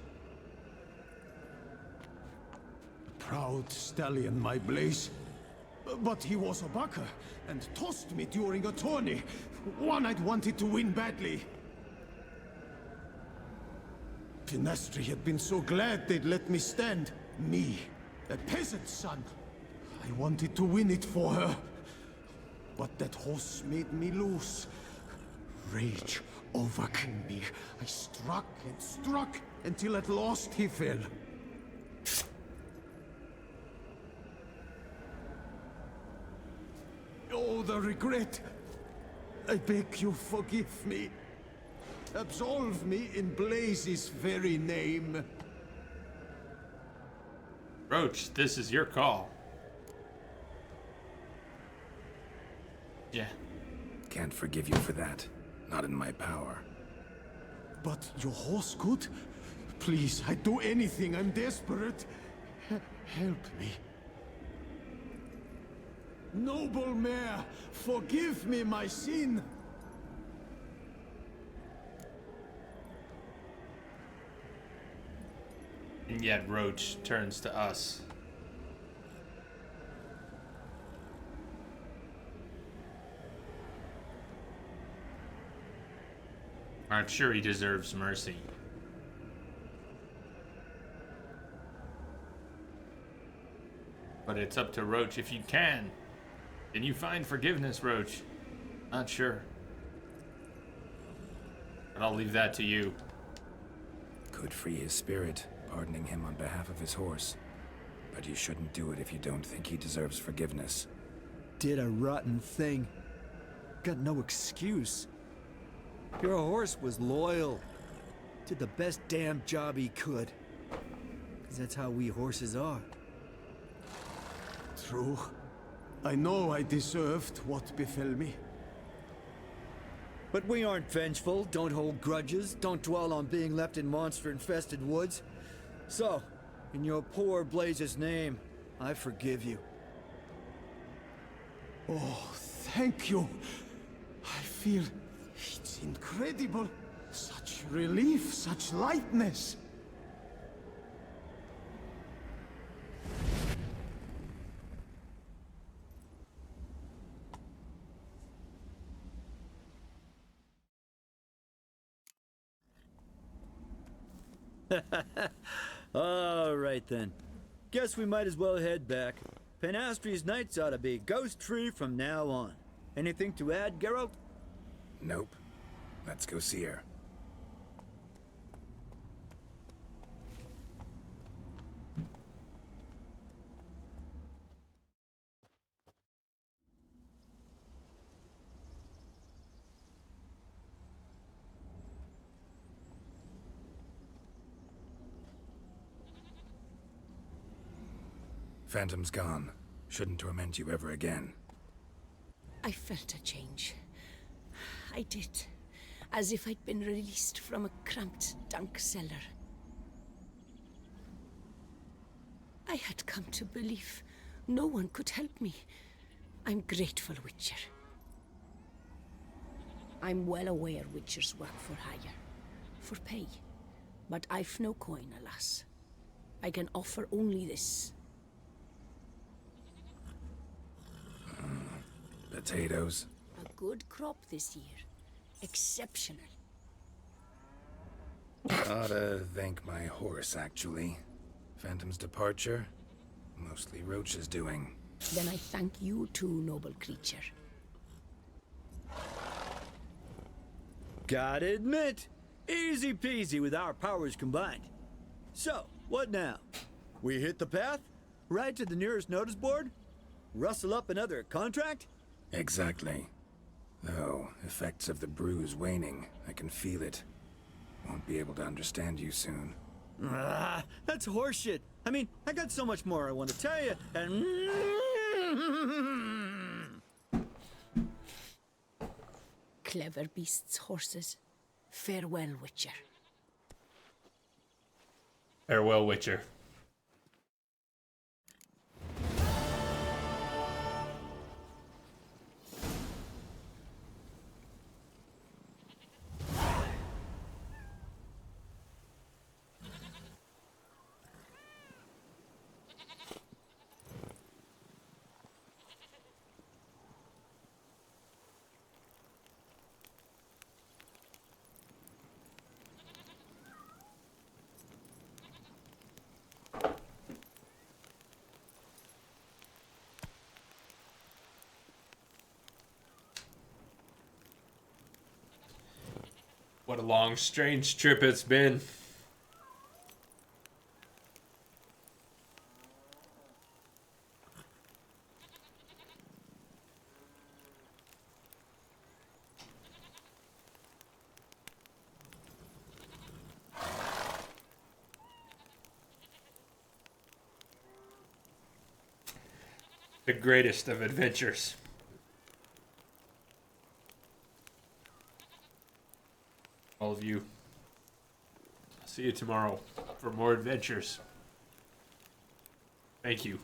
Proud stallion, my Blaze. But he was a bucker, and tossed me during a tourney. One I'd wanted to win badly. Pinastri had been so glad they'd let me stand. Me, a peasant's son. I wanted to win it for her. But that horse made me lose. Rage overcame me. I struck and struck, until at last he fell. Oh, the regret. I beg you, forgive me. Absolve me in Blaze's very name. Roach, this is your call. Yeah. Can't forgive you for that. Not in my power. But your horse could? Please, I'd do anything. I'm desperate. Help me. Noble mare, forgive me my sin. And yet Roach turns to us. I'm sure he deserves mercy. But it's up to Roach if you can. Can you find forgiveness, Roach? Not sure. But I'll leave that to you. Could free his spirit, pardoning him on behalf of his horse. But you shouldn't do it if you don't think he deserves forgiveness. Did a rotten thing. Got no excuse. Your horse was loyal. Did the best damn job he could. 'Cause that's how we horses are. True. I know I deserved what befell me. But we aren't vengeful, don't hold grudges, don't dwell on being left in monster-infested woods. So, in your poor Blaze's name, I forgive you. Oh, thank you. I feel it's incredible. Such relief, such lightness. All right then. Guess we might as well head back. Penastri's nights ought to be ghost-free from now on. Anything to add, Geralt? Nope. Let's go see her. Phantom's gone. Shouldn't torment you ever again. I felt a change. I did. As if I'd been released from a cramped, dank cellar. I had come to believe no one could help me. I'm grateful, Witcher. I'm well aware Witchers work for hire. For pay. But I've no coin, alas. I can offer only this. Potatoes. A good crop this year. Exceptional. Oughta thank my horse, actually. Phantom's departure, mostly Roach's doing. Then I thank you too, noble creature. Gotta admit, easy peasy with our powers combined. So, what now? We hit the path? Ride to the nearest notice board? Rustle up another contract? Exactly. Though, effects of the bruise waning. I can feel it. Won't be able to understand you soon. Ah, that's horseshit. I mean, I got so much more I want to tell you, and... Clever beasts, horses. Farewell, Witcher. Farewell, Witcher. What a long, strange trip it's been. The greatest of adventures. All of you. I'll see you tomorrow for more adventures. Thank you.